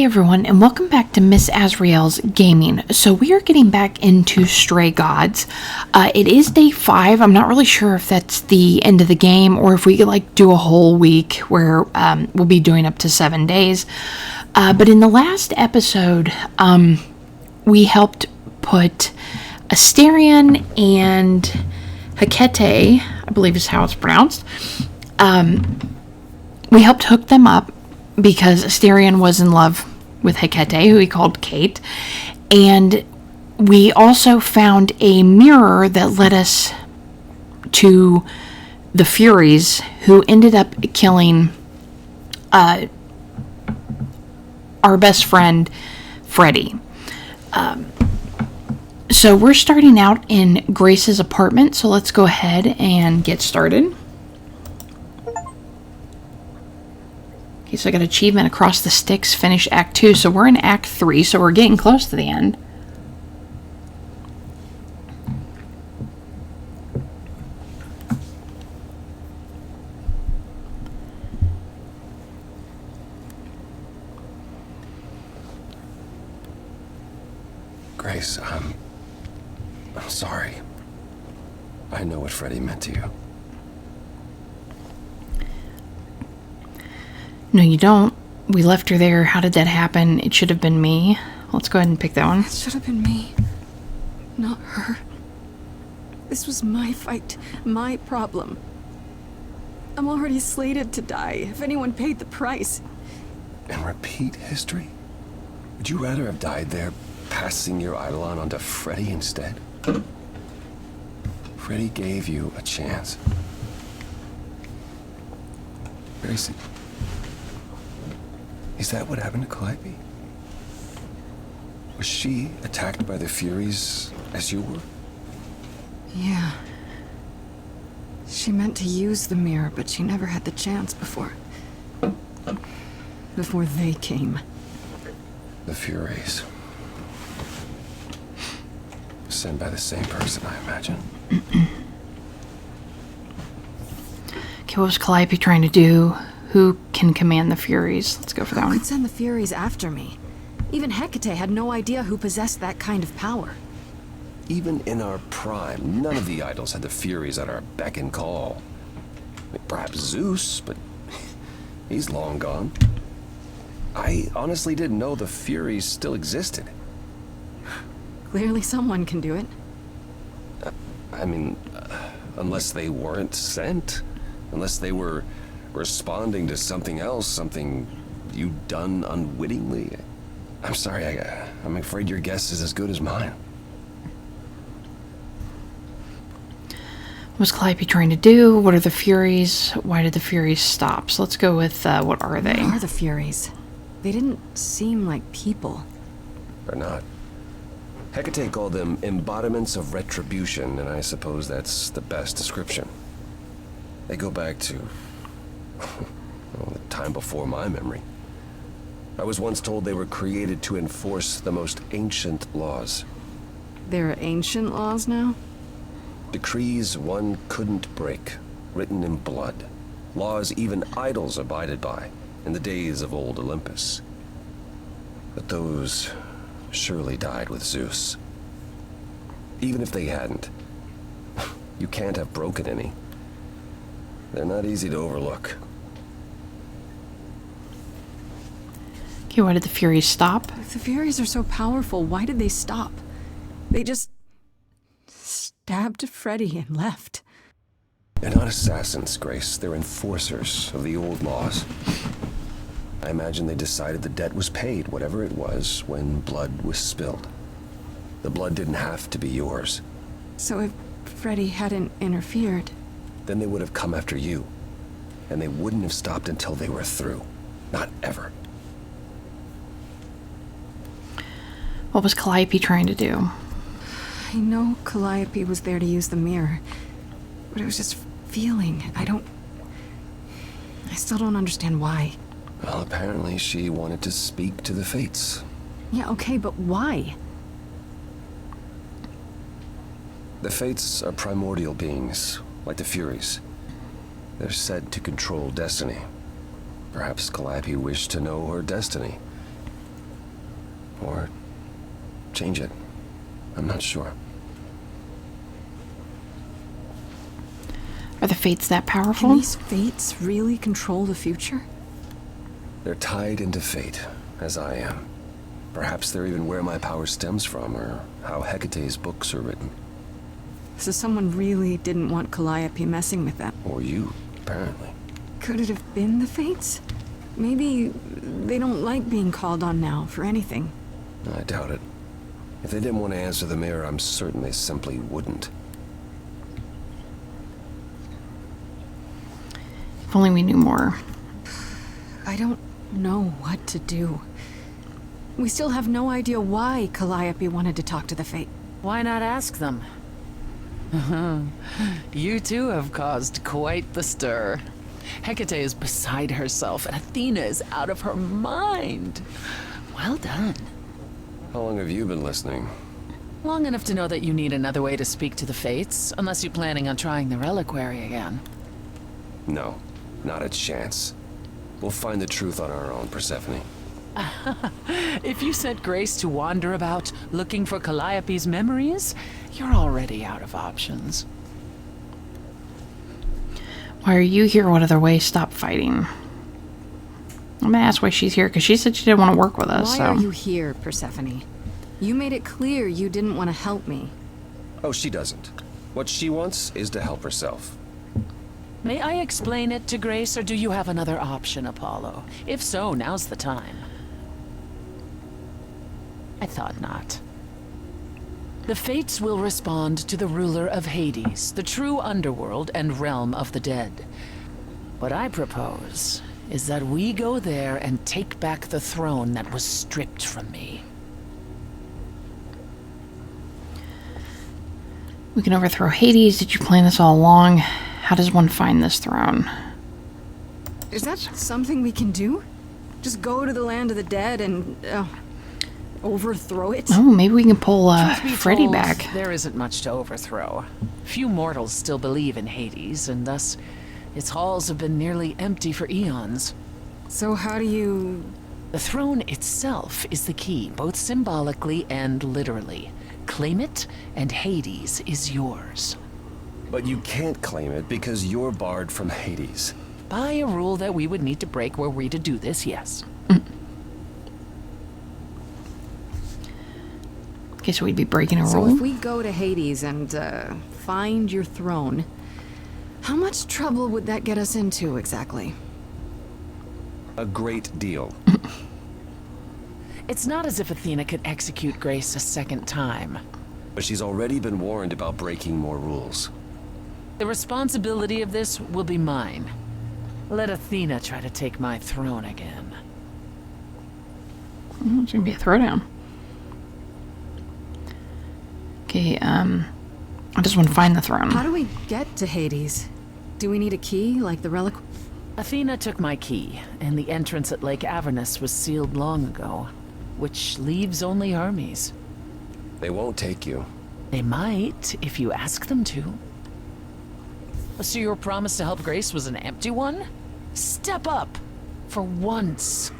everyone, and welcome back to Miss Azrael's Gaming. So we are getting back into Stray Gods. It is day 5. I'm not really sure if that's the end of the game or if we could do a whole week where we'll be doing up to 7 days. But in the last episode, we helped put Asterion and Hecate, I believe is how it's pronounced. We helped hook them up because Asterion was in love with Hecate, who he called Kate. And we also found a mirror that led us to the Furies, who ended up killing our best friend, Freddy. So we're starting out in Grace's apartment, so let's go ahead and get started. Okay, so I got achievement across the sticks, finish Act 2. So we're in Act 3, so we're getting close to the end. Grace, I'm sorry. I know what Freddy meant to you. No, you don't. We left her there. How did that happen? It should have been me. Let's go ahead and pick that one. It should have been me, not her. This was my fight, my problem. I'm already slated to die if anyone paid the price. And repeat history? Would you rather have died there, passing your eidolon onto Freddy instead? Freddy gave you a chance. Gracie, is that what happened to Calliope? Was she attacked by the Furies as you were? Yeah. She meant to use the mirror, but she never had the chance before they came. The Furies. Sent by the same person, I imagine. Okay, what was Calliope trying to do? Who can command the Furies? Let's go for that Who one. could send the Furies after me? Even Hecate had no idea who possessed that kind of power. Even in our prime, none of the idols had the Furies at our beck and call. Perhaps Zeus, but he's long gone. I honestly didn't know the Furies still existed. Clearly someone can do it. Unless they weren't sent. Unless they were responding to something else, something you'd done unwittingly. I'm sorry, I'm afraid your guess is as good as mine. What was Calliope trying to do? What are the Furies? Why did the Furies stop? So let's go with, what are they? What are the Furies? They didn't seem like people. They're not. Hecate called them embodiments of retribution, and I suppose that's the best description. They go back to the time before my memory. I was once told they were created to enforce the most ancient laws. There are ancient laws now? Decrees one couldn't break, written in blood. Laws even idols abided by in the days of old Olympus. But those surely died with Zeus. Even if they hadn't, you can't have broken any. They're not easy to overlook. Okay, why did the Furies stop? If the Furies are so powerful, why did they stop? They just stabbed Freddy and left. They're not assassins, Grace. They're enforcers of the old laws. I imagine they decided the debt was paid, whatever it was, when blood was spilled. The blood didn't have to be yours. So if Freddy hadn't interfered... Then they would have come after you. And they wouldn't have stopped until they were through. Not ever. What was Calliope trying to do? I know Calliope was there to use the mirror, but it was just feeling. I still don't understand why. Well, apparently she wanted to speak to the fates. Yeah, okay, but why? The fates are primordial beings, like the Furies. They're said to control destiny. Perhaps Calliope wished to know her destiny. Or change it. I'm not sure. Are the fates that powerful? Can these fates really control the future? They're tied into fate, as I am. Perhaps they're even where my power stems from, or how Hecate's books are written. So someone really didn't want Calliope messing with them. Or you, apparently. Could it have been the fates? Maybe they don't like being called on now for anything. I doubt it. If they didn't want to answer the mirror, I'm certain they simply wouldn't. If only we knew more. I don't know what to do. We still have no idea why Calliope wanted to talk to the Fate. Why not ask them? You too have caused quite the stir. Hecate is beside herself, and Athena is out of her mind. Well done. How long have you been listening? Long enough to know that you need another way to speak to the Fates, unless you're planning on trying the reliquary again. No, not a chance. We'll find the truth on our own, Persephone. If you sent Grace to wander about looking for Calliope's memories, you're already out of options. Why are you here? What other way? Stop fighting. I'm gonna ask why she's here, because she said she didn't want to work with us. Why are you here, Persephone? You made it clear you didn't want to help me. Oh, she doesn't. What she wants is to help herself. May I explain it to Grace, or do you have another option, Apollo? If so, now's the time. I thought not. The Fates will respond to the ruler of Hades, the true underworld and realm of the dead. What I propose is that we go there and take back the throne that was stripped from me. We can overthrow Hades. Did you plan this all along? How does one find this throne? Is that something we can do? Just go to the land of the dead and overthrow it? Oh, maybe we can pull Truth be Freddy told, back. There isn't much to overthrow. Few mortals still believe in Hades, and thus its halls have been nearly empty for eons. So how do you... The throne itself is the key, both symbolically and literally. Claim it, and Hades is yours. But you can't claim it because you're barred from Hades. By a rule that we would need to break were we to do this, yes. Okay, so we'd be breaking a So rule. if we go to Hades and find your throne, how much trouble would that get us into exactly? A great deal. It's not as if Athena could execute Grace a second time. But she's already been warned about breaking more rules. The responsibility of this will be mine. Let Athena try to take my throne again. It's gonna be a throwdown. Okay, I just want to find the throne. How do we get to Hades? Do we need a key, like the relic? Athena took my key, and the entrance at Lake Avernus was sealed long ago, which leaves only Hermes. They won't take you. They might, if you ask them to. So your promise to help Grace was an empty one? Step up, for once,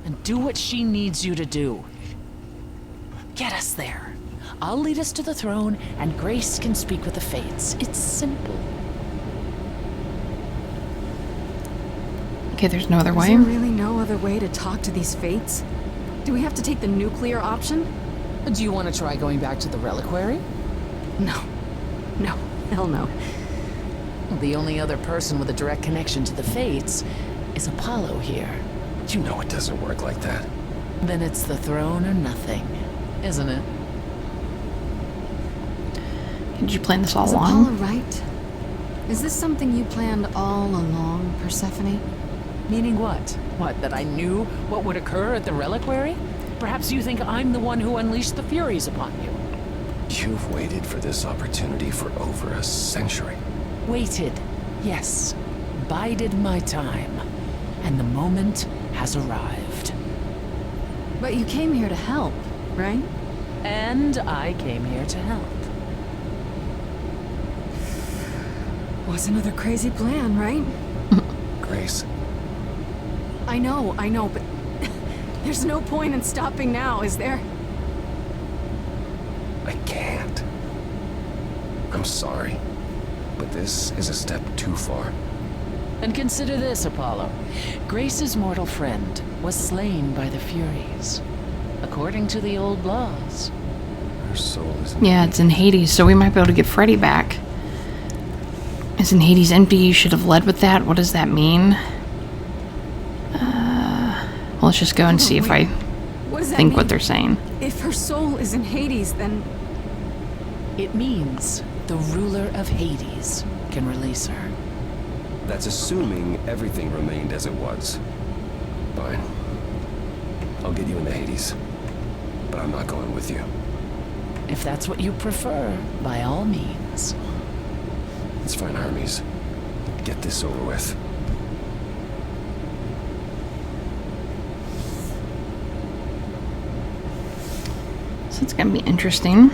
and do what she needs you to do. Get us there. I'll lead us to the throne, and Grace can speak with the Fates. It's simple. Okay, there's no other Is way. there really no other way to talk to these Fates? Do we have to take the nuclear option? Do you want to try going back to the reliquary? No. No. Hell no. The only other person with a direct connection to the Fates is Apollo here. You know it doesn't work like that. Then it's the throne or nothing, isn't it? Did you plan this all Is along? Apollo right? Is this something you planned all along, Persephone? Meaning what? What, that I knew what would occur at the reliquary? Perhaps you think I'm the one who unleashed the Furies upon you. You've waited for this opportunity for over a century. Waited, yes. Bided my time. And the moment has arrived. But you came here to help, right? And I came here to help. Was another crazy plan, right? Grace. I know, but There's no point in stopping now, is there? I can't. I'm sorry, but this is a step too far. And consider this, Apollo. Grace's mortal friend was slain by the Furies. According to the old laws. Her soul is Yeah, it's in Hades, so we might be able to get Freddy back. Isn't Hades empty? You should have led with that. What does that mean? Well, let's just go and see if I What does that think mean? what they're saying. If her soul is in Hades, then... It means the ruler of Hades can release her. That's assuming everything remained as it was. Fine. I'll get you into Hades. But I'm not going with you. If that's what you prefer, by all means. It's fine, Hermes. Get this over with. So it's gonna be interesting.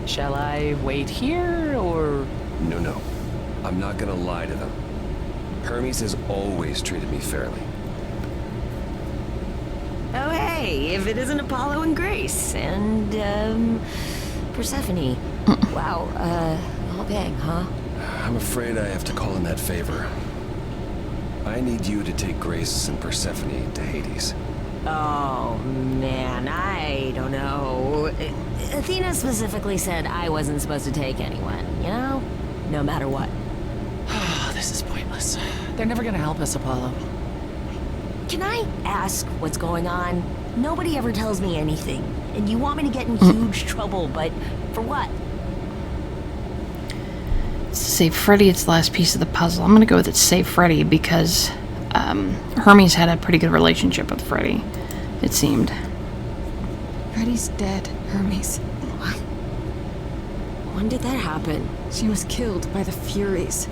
Shall I wait here, or... No. I'm not gonna lie to them. Hermes has always treated me fairly. Oh, hey, if it isn't Apollo and Grace, and, Persephone. Wow, all dang, huh? I'm afraid I have to call in that favor. I need you to take Grace and Persephone to Hades. Oh, man, I don't know. Athena specifically said I wasn't supposed to take anyone, you know? No matter what. Oh, this is pointless. They're never gonna help us, Apollo. Can I ask what's going on? Nobody ever tells me anything. And you want me to get in huge trouble, but for what? It's to save Freddy, it's the last piece of the puzzle. I'm gonna go with it, save Freddy, because Hermes had a pretty good relationship with Freddy, it seemed. Freddy's dead, Hermes. When did that happen? She was killed by the Furies.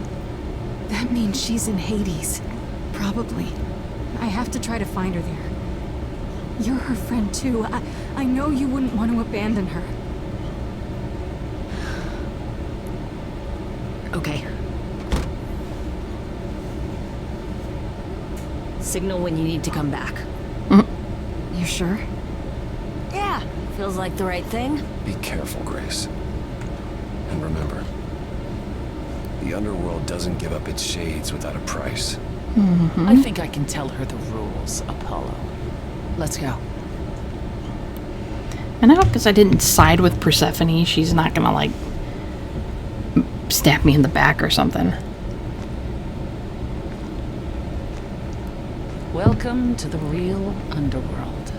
That means she's in Hades. Probably. I have to try to find her there. You're her friend too. I know you wouldn't want to abandon her. Okay. Signal when you need to come back. You sure? Yeah, feels like the right thing. Be careful, Grace. And remember, the underworld doesn't give up its shades without a price. I think I can tell her the rules, Apollo. Let's go. And now, because I didn't side with Persephone, she's not gonna, like, stab me in the back or something. Welcome to the real underworld.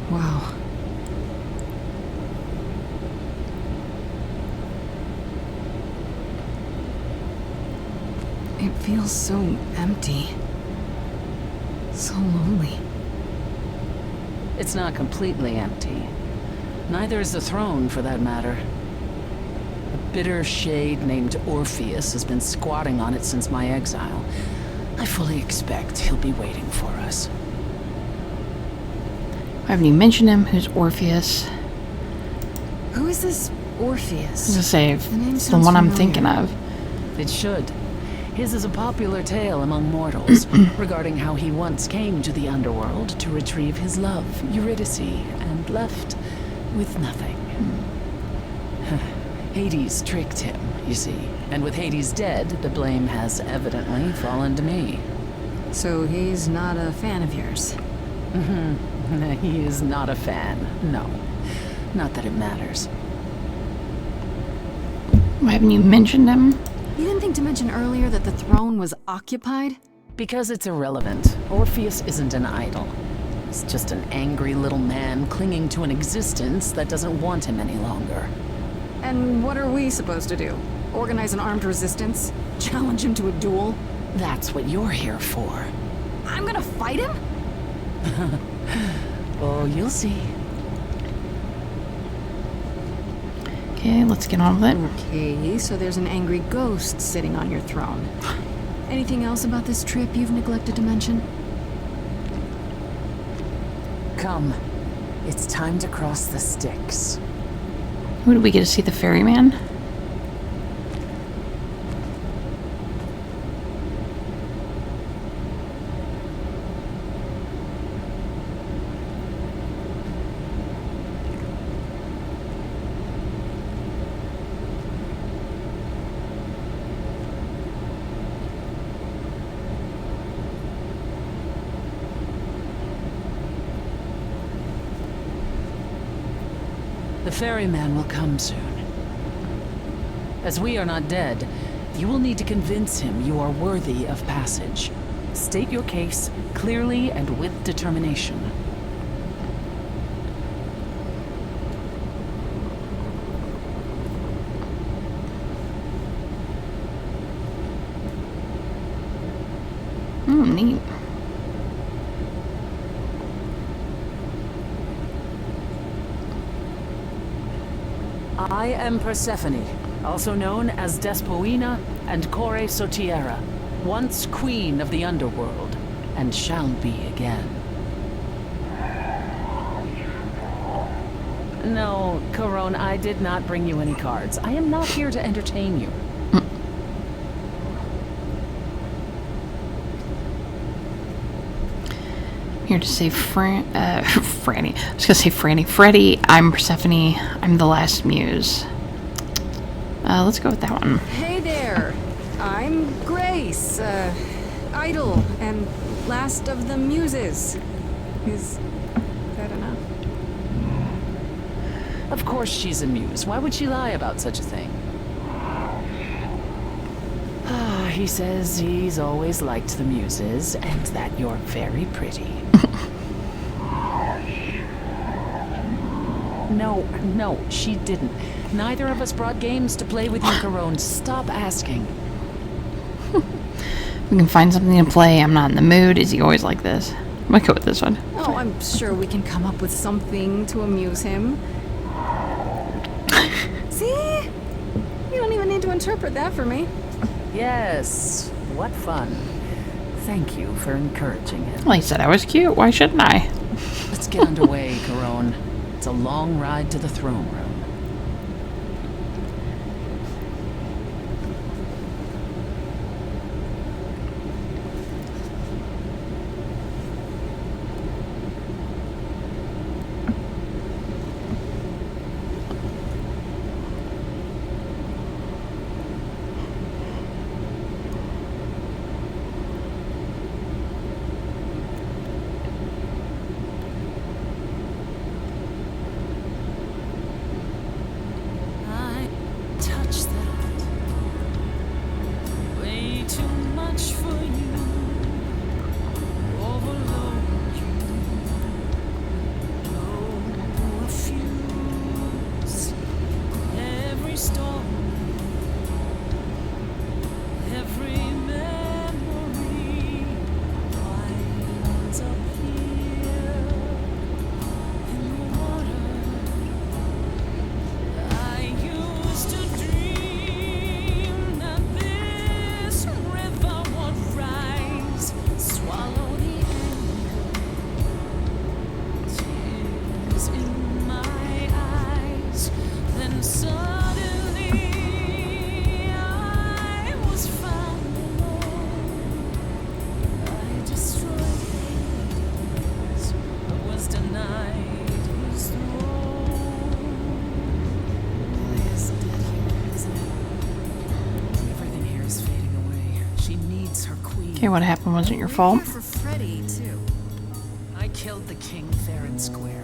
Wow. It feels so empty. So lonely. It's not completely empty. Neither is the throne, for that matter. A bitter shade named Orpheus has been squatting on it since my exile. I fully expect he'll be waiting for us. I haven't even mentioned him. Who's Orpheus? Who is this Orpheus? To say, The name it's the sounds one I'm familiar. thinking of. It should. His is a popular tale among mortals regarding how he once came to the underworld to retrieve his love, Eurydice, and left with nothing. Hades tricked him, you see. And with Hades dead, the blame has evidently fallen to me. So he's not a fan of yours? He is not a fan, no. Not that it matters. Why haven't you mentioned him? You didn't think to mention earlier that the throne was occupied? Because it's irrelevant. Orpheus isn't an idol. He's just an angry little man clinging to an existence that doesn't want him any longer. And what are we supposed to do? Organize an armed resistance? Challenge him to a duel? That's what you're here for. I'm gonna fight him? Oh, you'll see. Okay, let's get on with it. Okay, so there's an angry ghost sitting on your throne. Anything else about this trip you've neglected to mention? Come. It's time to cross the Styx. Who did we get to see? The ferryman? The ferryman will come soon. As we are not dead, you will need to convince him you are worthy of passage. State your case clearly and with determination. Neat. I am Persephone, also known as Despoina and Kore Sotiera, once queen of the underworld, and shall be again. No, Corone, I did not bring you any cards. I am not here to entertain you. Here to say Franny. I was gonna say Franny. Freddy, I'm Persephone. I'm the last muse. Let's go with that one. Hey there. I'm Grace. Idol and last of the muses. Is that enough? Of course she's a muse. Why would she lie about such a thing? He says he's always liked the muses and that you're very pretty. No, she didn't. Neither of us brought games to play with you, Corone. Stop asking. We can find something to play. I'm not in the mood. Is he always like this? I might go with this one. Oh, I'm sure we can come up with something to amuse him. See? You don't even need to interpret that for me. Yes, what fun. Thank you for encouraging him. Well, he said I was cute. Why shouldn't I? Let's get underway, Corone. It's a long ride to the throne room. Okay, what happened wasn't your fault. For Freddy, too. I killed the king fair and square.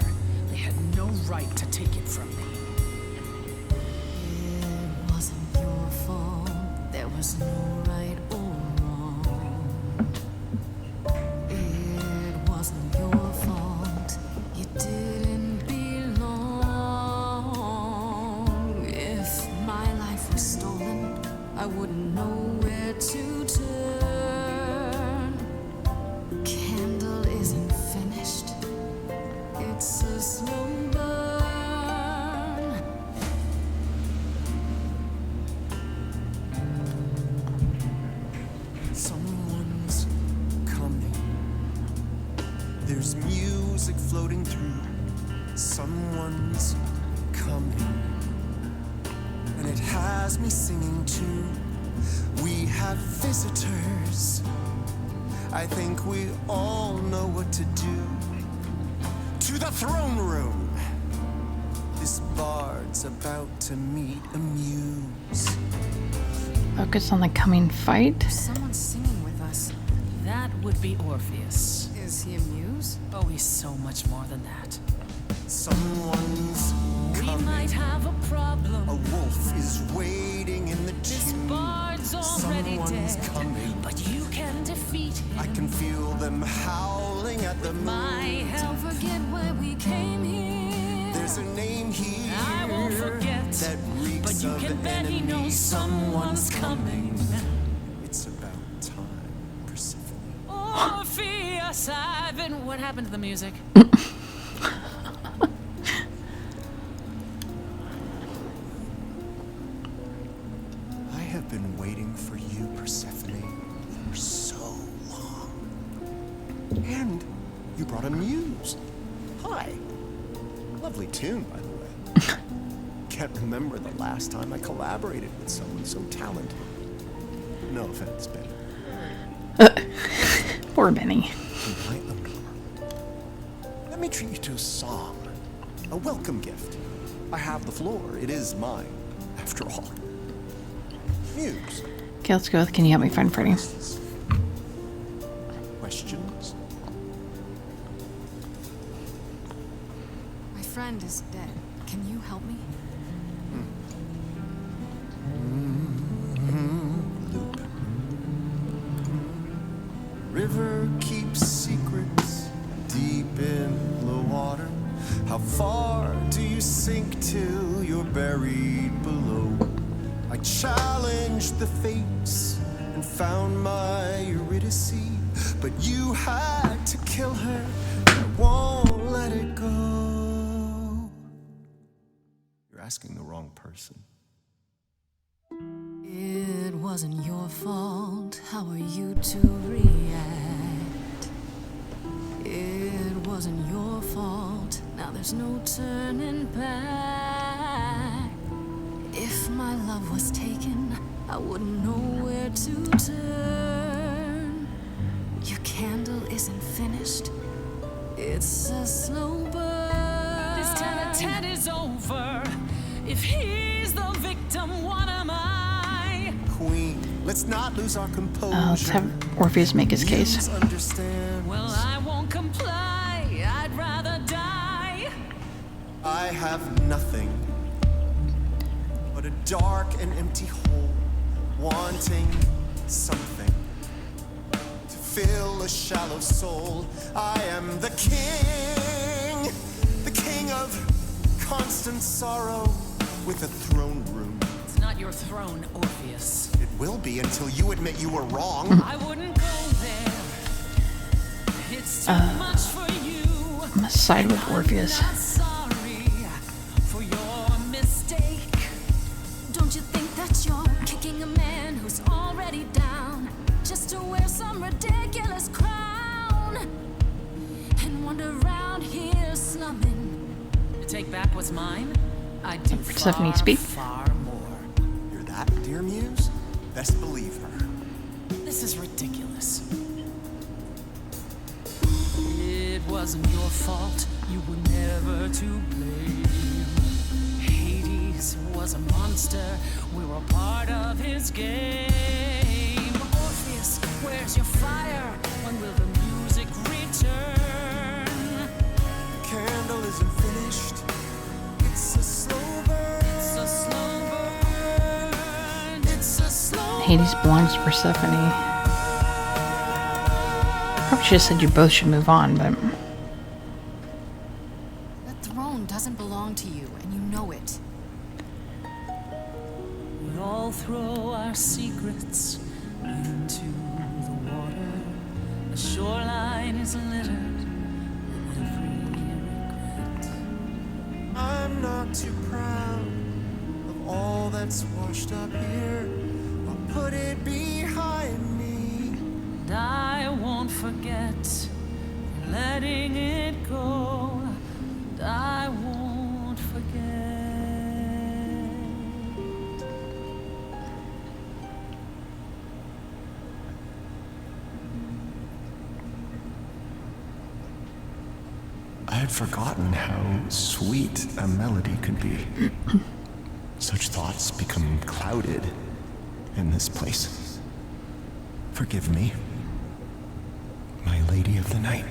They had no right to take it from me. It wasn't your fault. There was no right or wrong. It wasn't your fault. You didn't belong. If my life was stolen, I wouldn't know where to turn. Candle isn't finished. It's a slow burn. Someone's coming. There's music floating through. Someone's coming. And it has me singing too. We have visitors. I think we all know what to do. To the throne room. This bard's about to meet a muse. Focus on the coming fight. Someone's singing with us. That would be Orpheus. Is he a muse? Oh, he's so much more than that. Someone's We coming. have a problem. A wolf is waiting in the This chimney. bard's already Someone's dead, coming. but you can defeat him. I can feel them howling at the My moon. help. Don't forget why we came here. There's a name here I won't forget, that reeks but you of can bet he enemy. knows someone's coming. It's about time, Persephone. Orpheus, I've been. What happened to the music? I have been waiting for you, Persephone, for so long. And you brought a muse. Hi. Lovely tune, by the way. Can't remember the last time I collaborated with someone so talented. No offense, Benny. Poor Benny. My Lenore. Let me treat you to a song. A welcome gift. I have the floor. It is mine, after all. Muse. Okay, let's go with Can You Help Me Find Freddy? Questions? My friend is dead. Can you help me? Loop. River keeps secrets deep in the water. How far do you sink till you're buried below? I challenged the fates and found my Eurydice, but you had to kill her. I won't let it go. You're asking the wrong person. It wasn't your fault. How are you to react? It wasn't your fault. Now there's no turning back. If my love was taken, I wouldn't know where to turn. Your candle isn't finished. It's a slow burn. This tete-a-tete is over. If he's the victim, what am I? Queen, let's not lose our composure. Let's have Orpheus make his case. Muse understands. Well, I won't comply. I'd rather die. I have nothing but a dark and empty hole, wanting something to fill a shallow soul. I am the king of constant sorrow with a throne room. It's not your throne, Orpheus. It will be until you admit you were wrong. I wouldn't go there. It's too much for you. I'm gonna side with Orpheus. I'm not sorry for your mistake. Don't you think that you're kicking a man who's already down just to wear some ridiculous crown and wander around here slumming? To take back what's mine, I'd do Persephone far, speak? far more. You're that, dear Muse? Best believe her. This is ridiculous. It wasn't your fault. You were never to blame. Hades was a monster. We were part of his game. Orpheus, where's your fire? When will the music return? The candle isn't finished. It's a slow burn. It's a slow burn. It's a slow Hades belongs to Persephone. Probably should have said you both should move on, but The throne doesn't belong to you, and you know it. We all throw our secrets into the water. The shoreline is littered with every regret. I'm not too proud of all that's washed up here. I'll put it behind me. And I won't forget letting it go. And I won't forget. I had forgotten how sweet a melody could be. Such thoughts become clouded in this place. Forgive me, my lady of the night.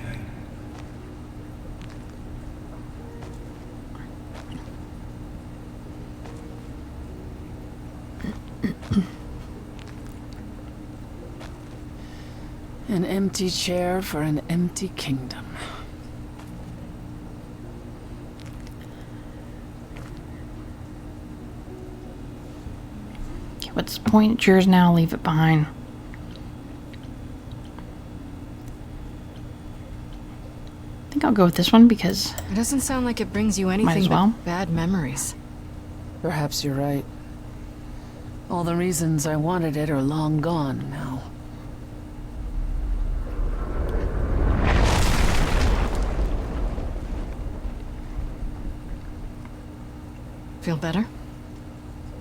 An empty chair for an empty kingdom. Okay, what's the point? It's yours now. Leave it behind. I think I'll go with this one because It doesn't sound like it brings you as anything well. but bad memories. Perhaps you're right. All the reasons I wanted it are long gone now. Feel better?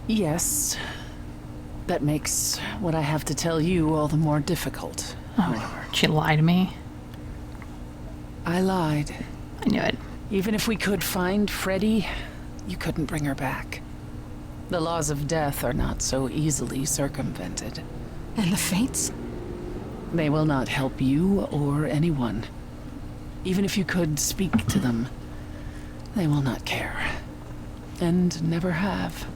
Yes. That makes what I have to tell you all the more difficult. Oh, she lied to me. I lied. I knew it. Even if we could find Freddy, you couldn't bring her back. The laws of death are not so easily circumvented. And the fates? They will not help you or anyone. Even if you could speak to them, they will not care. And never have.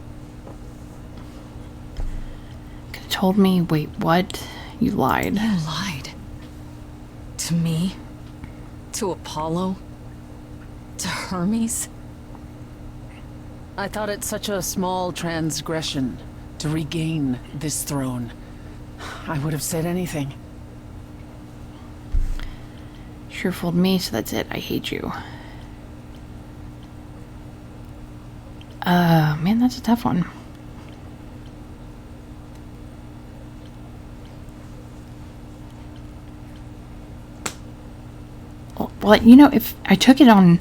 Could have told me, wait, what? You lied. You lied. To me? To Apollo? To Hermes? I thought it such a small transgression to regain this throne. I would have said anything. Sure fooled me, so that's it. I hate you. Man, that's a tough one. Well, you know, if I took it on,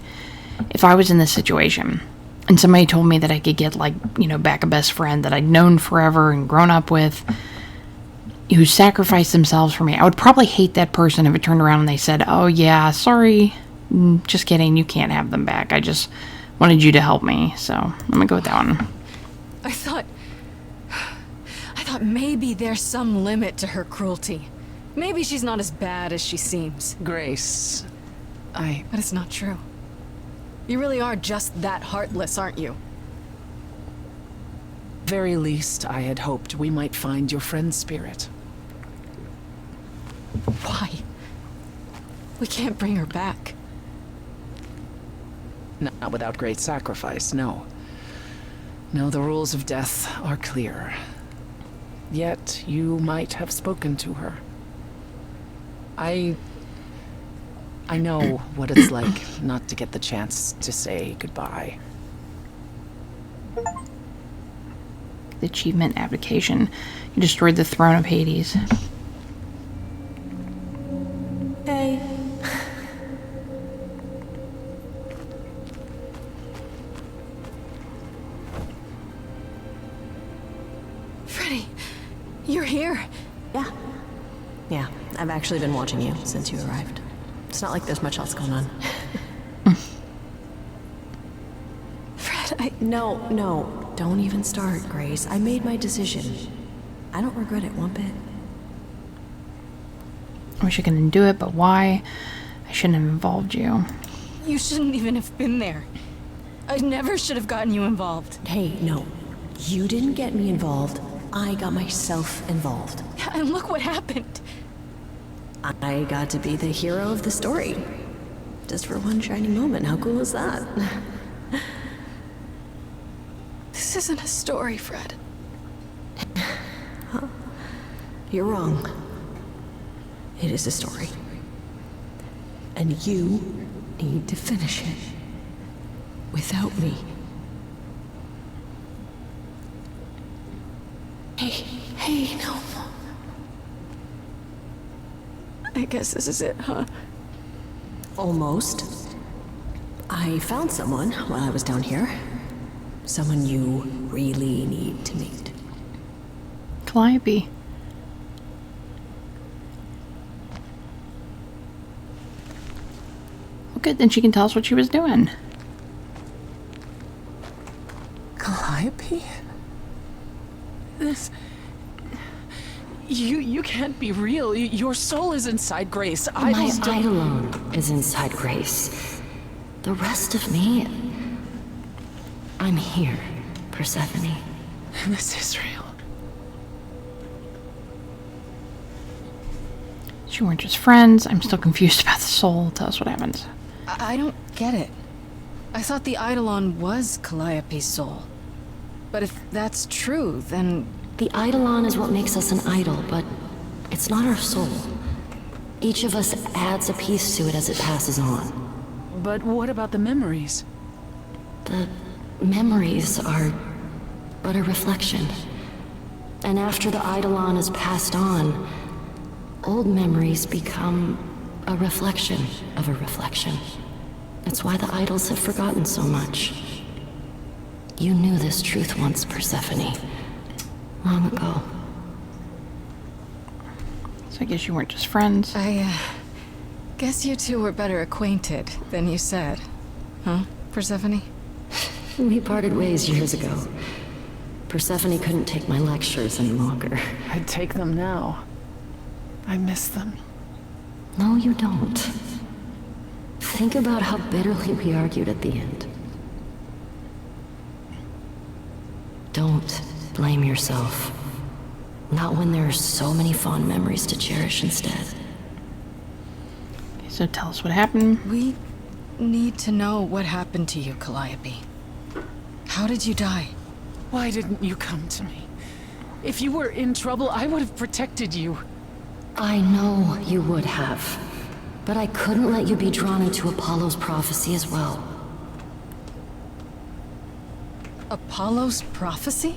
if I was in this situation and somebody told me that I could get, like, you know, back a best friend that I'd known forever and grown up with, who sacrificed themselves for me, I would probably hate that person if it turned around and they said, oh yeah, sorry, just kidding, you can't have them back. I just wanted you to help me. So I'm gonna go with that one. I thought maybe there's some limit to her cruelty. Maybe she's not as bad as she seems. Grace, But it's not true. You really are just that heartless, aren't you? very least I had hoped we might find your friend's spirit. Why? We can't bring her back. Not without great sacrifice, no. No, the rules of death are clear. Yet you might have spoken to her. I know what it's like not to get the chance to say goodbye. The achievement abdication. You destroyed the throne of Hades. Hey. Freddy, you're here. Yeah, I've actually been watching you since you arrived. It's not like there's much else going on. Fred, No, don't even start, Grace. I made my decision. I don't regret it one bit. I wish I could undo it, but why? I shouldn't have involved you. you shouldn't even have been there. I never should have gotten you involved. Hey, no. You didn't get me involved. I got myself involved. And look what happened. I got to be the hero of the story. Just for one shining moment. How cool is that? This isn't a story, Fred. You're wrong. It is a story. And you need to finish it. Without me. Hey, no. I guess this is it, huh? Almost. I found someone while I was down here. Someone you really need to meet. Calliope. Well, good, then she can tell us what she was doing. Calliope? This... You can't be real. Your soul is inside Grace. My Idols don't... idol is inside Grace. The rest of me... I'm here, Persephone. This is real. Guess you weren't just friends. I'm still confused about the soul. Tell us what happens. I don't get it. I thought the Eidolon was Calliope's soul. But if that's true, then... The Eidolon is what makes us an idol, but it's not our soul. Each of us adds a piece to it as it passes on. But what about the memories? The memories are but a reflection. And after the Eidolon is passed on, old memories become a reflection of a reflection. That's why the idols have forgotten so much. You knew this truth once, Persephone. Long ago. So I guess you weren't just friends. I guess you two were better acquainted than you said. Huh, Persephone? We parted ways years ago. Persephone couldn't take my lectures any longer. I'd take them now. I miss them. No, you don't. Think about how bitterly we argued at the end. Don't blame yourself. Not when there are so many fond memories to cherish instead. Okay, so tell us what happened. We need to know what happened to you, Calliope. How did you die? Why didn't you come to me? If you were in trouble, I would have protected you. I know you would have. But I couldn't let you be drawn into Apollo's prophecy as well. Apollo's prophecy?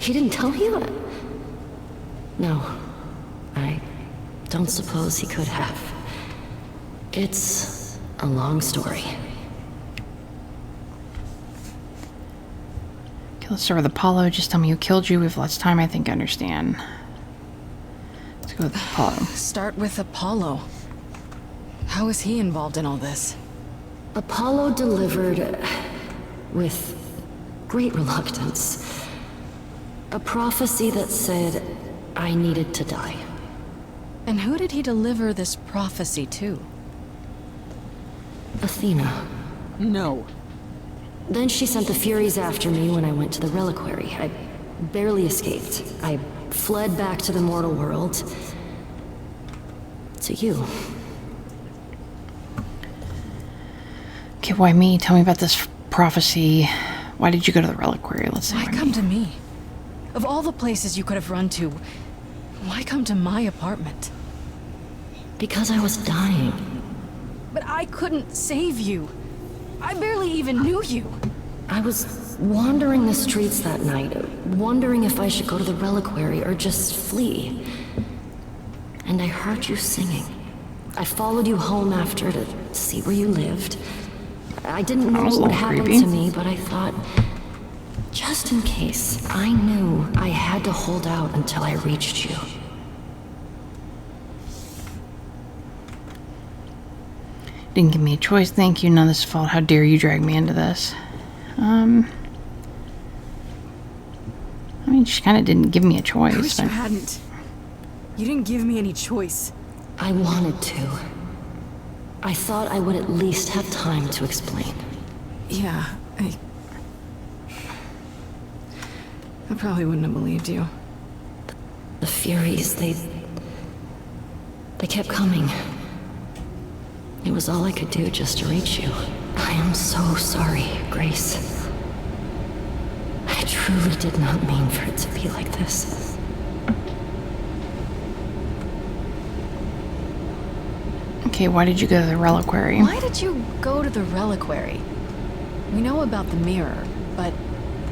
He didn't tell you that? No. I don't suppose he could have. It's a long story. Okay, let's start with Apollo. Just tell me who killed you. We have lots of time. I think I understand. Let's go with Apollo. Start with Apollo. How is he involved in all this? Apollo delivered, with great reluctance, a prophecy that said I needed to die. And who did he deliver this prophecy to? Athena. No. Then she sent the Furies after me when I went to the reliquary. I barely escaped. I fled back to the mortal world. To you. Okay, why me? Tell me about this prophecy. Why did you go to the reliquary? Let's see. Why come to me? Of all the places you could have run to, why come to my apartment? Because I was dying. But I couldn't save you. I barely even knew you. I was wandering the streets that night, wondering if I should go to the reliquary or just flee. And I heard you singing. I followed you home after to see where you lived. I didn't know what would happen to me, but I thought, just in case, I knew I had to hold out until I reached you. Didn't give me a choice. Thank you. None of this is fault. How dare you drag me into this? I mean, she kind of didn't give me a choice. I wish you hadn't. You didn't give me any choice. I wanted to. I thought I would at least have time to explain. Yeah, I probably wouldn't have believed you. The Furies, they kept coming. It was all I could do just to reach you. I am so sorry, Grace. I truly did not mean for it to be like this. Okay, why did you go to the reliquary? Why did you go to the reliquary? We know about the mirror, but...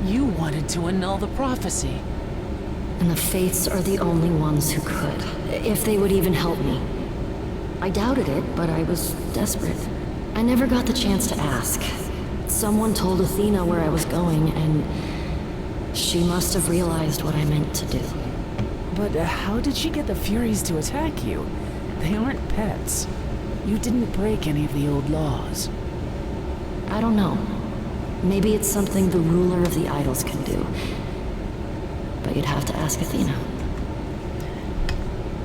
You wanted to annul the prophecy. And the Fates are the only ones who could, if they would even help me. I doubted it, but I was desperate. I never got the chance to ask. Someone told Athena where I was going, and she must have realized what I meant to do. But how did she get the Furies to attack you? They aren't pets. You didn't break any of the old laws. I don't know. Maybe it's something the ruler of the idols can do. But you'd have to ask Athena.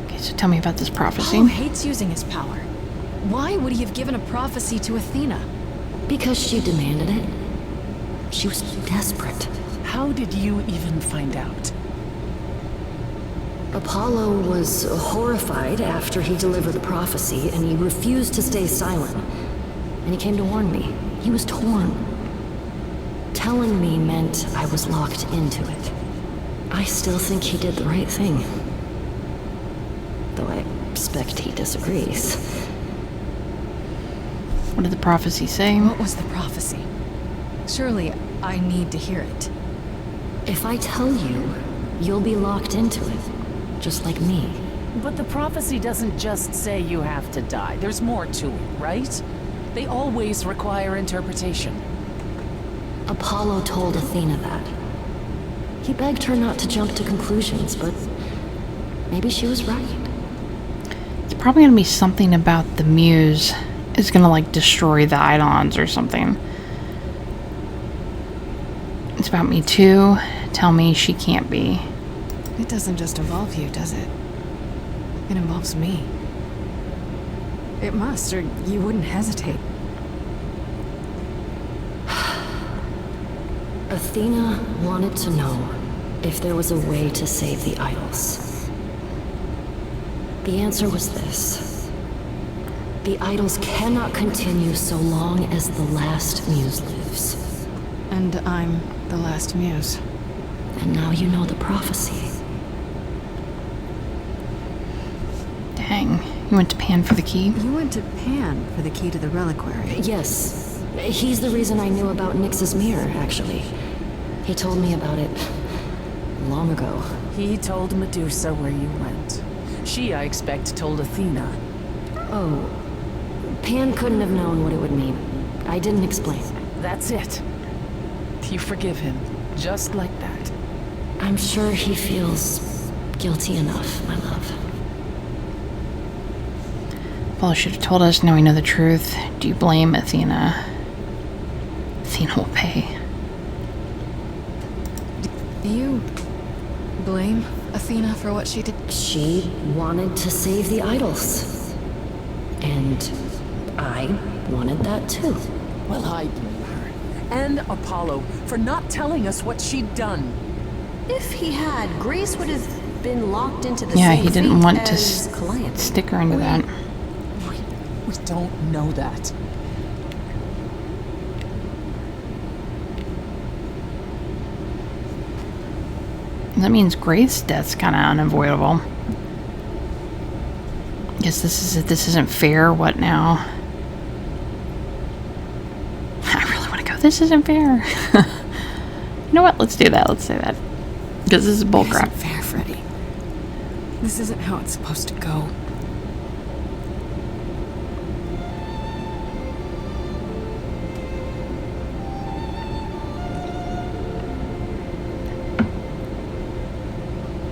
Okay, so tell me about this prophecy. Apollo hates using his power. Why would he have given a prophecy to Athena? Because she demanded it. She was desperate. How did you even find out? Apollo was horrified after he delivered the prophecy, and he refused to stay silent. And he came to warn me. He was torn. Telling me meant I was locked into it. I still think he did the right thing. Though I expect he disagrees. What did the prophecy say? What was the prophecy? Surely I need to hear it. If I tell you, you'll be locked into it. Just like me. But the prophecy doesn't just say you have to die. There's more to it, right? They always require interpretation. Apollo told Athena that. He begged her not to jump to conclusions, but maybe she was right. It's probably gonna be something about the muse is gonna like destroy the Eidolons or something. It's about me too. Tell me she can't be. It doesn't just involve you, does it? It involves me. It must, or you wouldn't hesitate. Athena wanted to know if there was a way to save the idols. The answer was this. The idols cannot continue so long as the last muse lives. And I'm the last muse. And now you know the prophecy. Dang, you went to Pan for the key? You went to Pan for the key to the reliquary. Yes, he's the reason I knew about Nyx's mirror, actually. He told me about it long ago. He told Medusa where you went. She, I expect, told Athena. Oh, Pan couldn't have known what it would mean. I didn't explain. That's it. You forgive him, just like that. I'm sure he feels guilty enough, my love. Apollo should have told us. Now we know the truth. Do you blame Athena? Athena will pay. Do you blame Athena for what she did? She wanted to save the idols. And I wanted that too. Well, I blame her. And Apollo for not telling us what she'd done. If he had, Grace would have been locked into the Yeah, same he didn't fate want to as Calliope. stick her into that. We don't know that. That means Grace's death's kind of unavoidable. Guess this isn't fair. What now? I really want to go. This isn't fair. You know what? Let's do that. Let's say that. Because this is It bullcrap. isn't fair, Freddy. This isn't how it's supposed to go.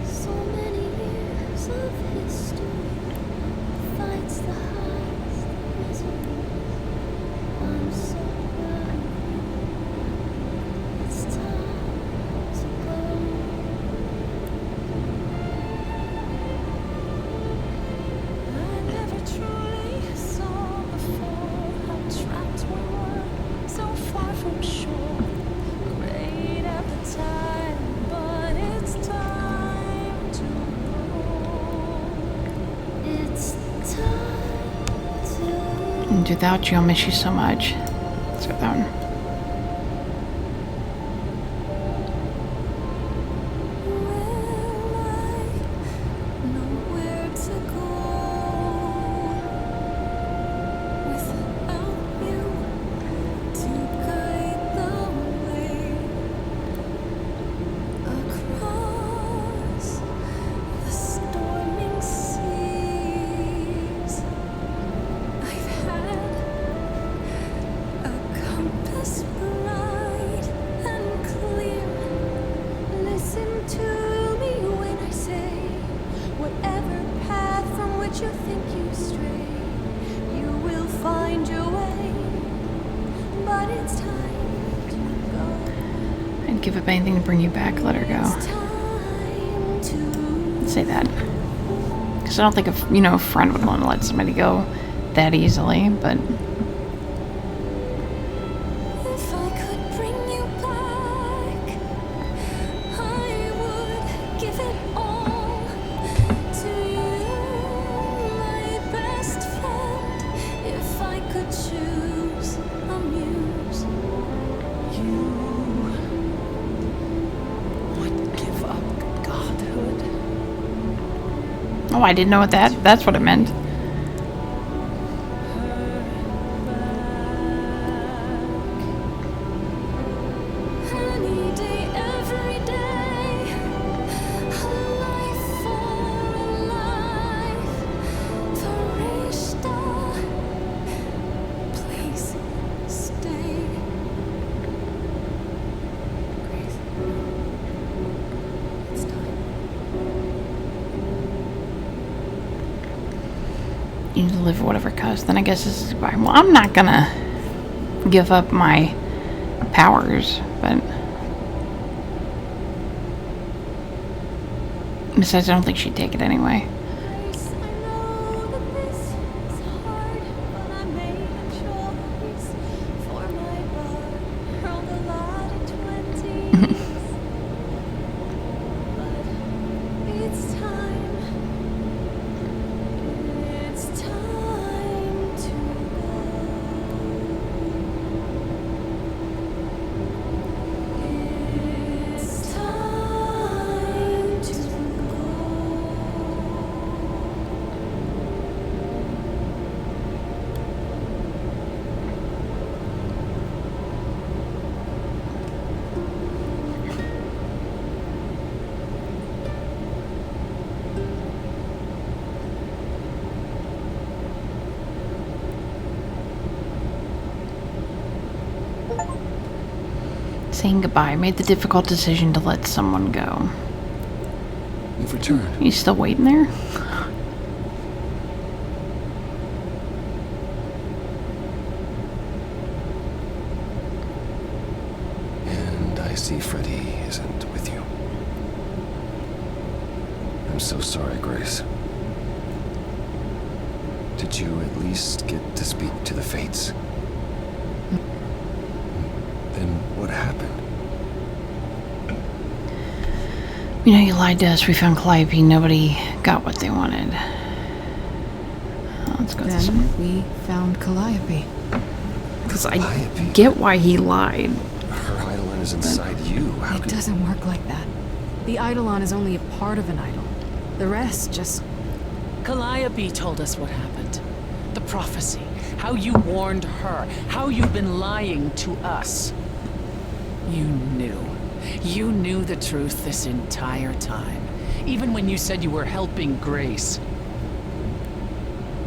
So many years of history fights the highest misery. I'm so glad it's time to go. I never truly saw before how trapped we were, so far from shore. Great at the time, but it's time to go. It's time to And without you, I'll miss you so much. Let's go that one. Will I know where to go without you to guide the way across the storming seas? I've had a compass bright and clear. Listen to me when I say, whatever path from which you think you stray, you will find your way. But it's time to go. I'd give up anything to bring you back. Let her go. It's time to Let's say that. Because I don't think a friend would want to let somebody go that easily. But If I could bring you back, I would give it all. Oh, I didn't know what that's what it meant. Any day, every day, a life for a life. Farishta, please stay. Grace, it's time. You need to live whatever cost. Then I guess this is fine. Well, I'm not gonna give up my powers, but besides, I don't think she'd take it anyway. Grace, I know that this is hard, but I made a choice for my bar. Hurled a lot in 20s, but it's time. It's time to go. It's time to go. Saying goodbye. Made the difficult decision to let someone go. You've returned. You still waiting there? And I see Freddy isn't with you. I'm so sorry, Grace. Did you at least get to speak to the Fates? Then what happened? You know, you lied to us. We found Calliope. Nobody got what they wanted. Let's go this way. Then we found Calliope. Because I Calliope? get why he lied. Her Eidolon is inside you. How It could... doesn't work like that. The Eidolon is only a part of an idol. The rest just... Calliope told us what happened. The prophecy. How you warned her. How you've been lying to us. You knew. You knew the truth this entire time. Even when you said you were helping Grace.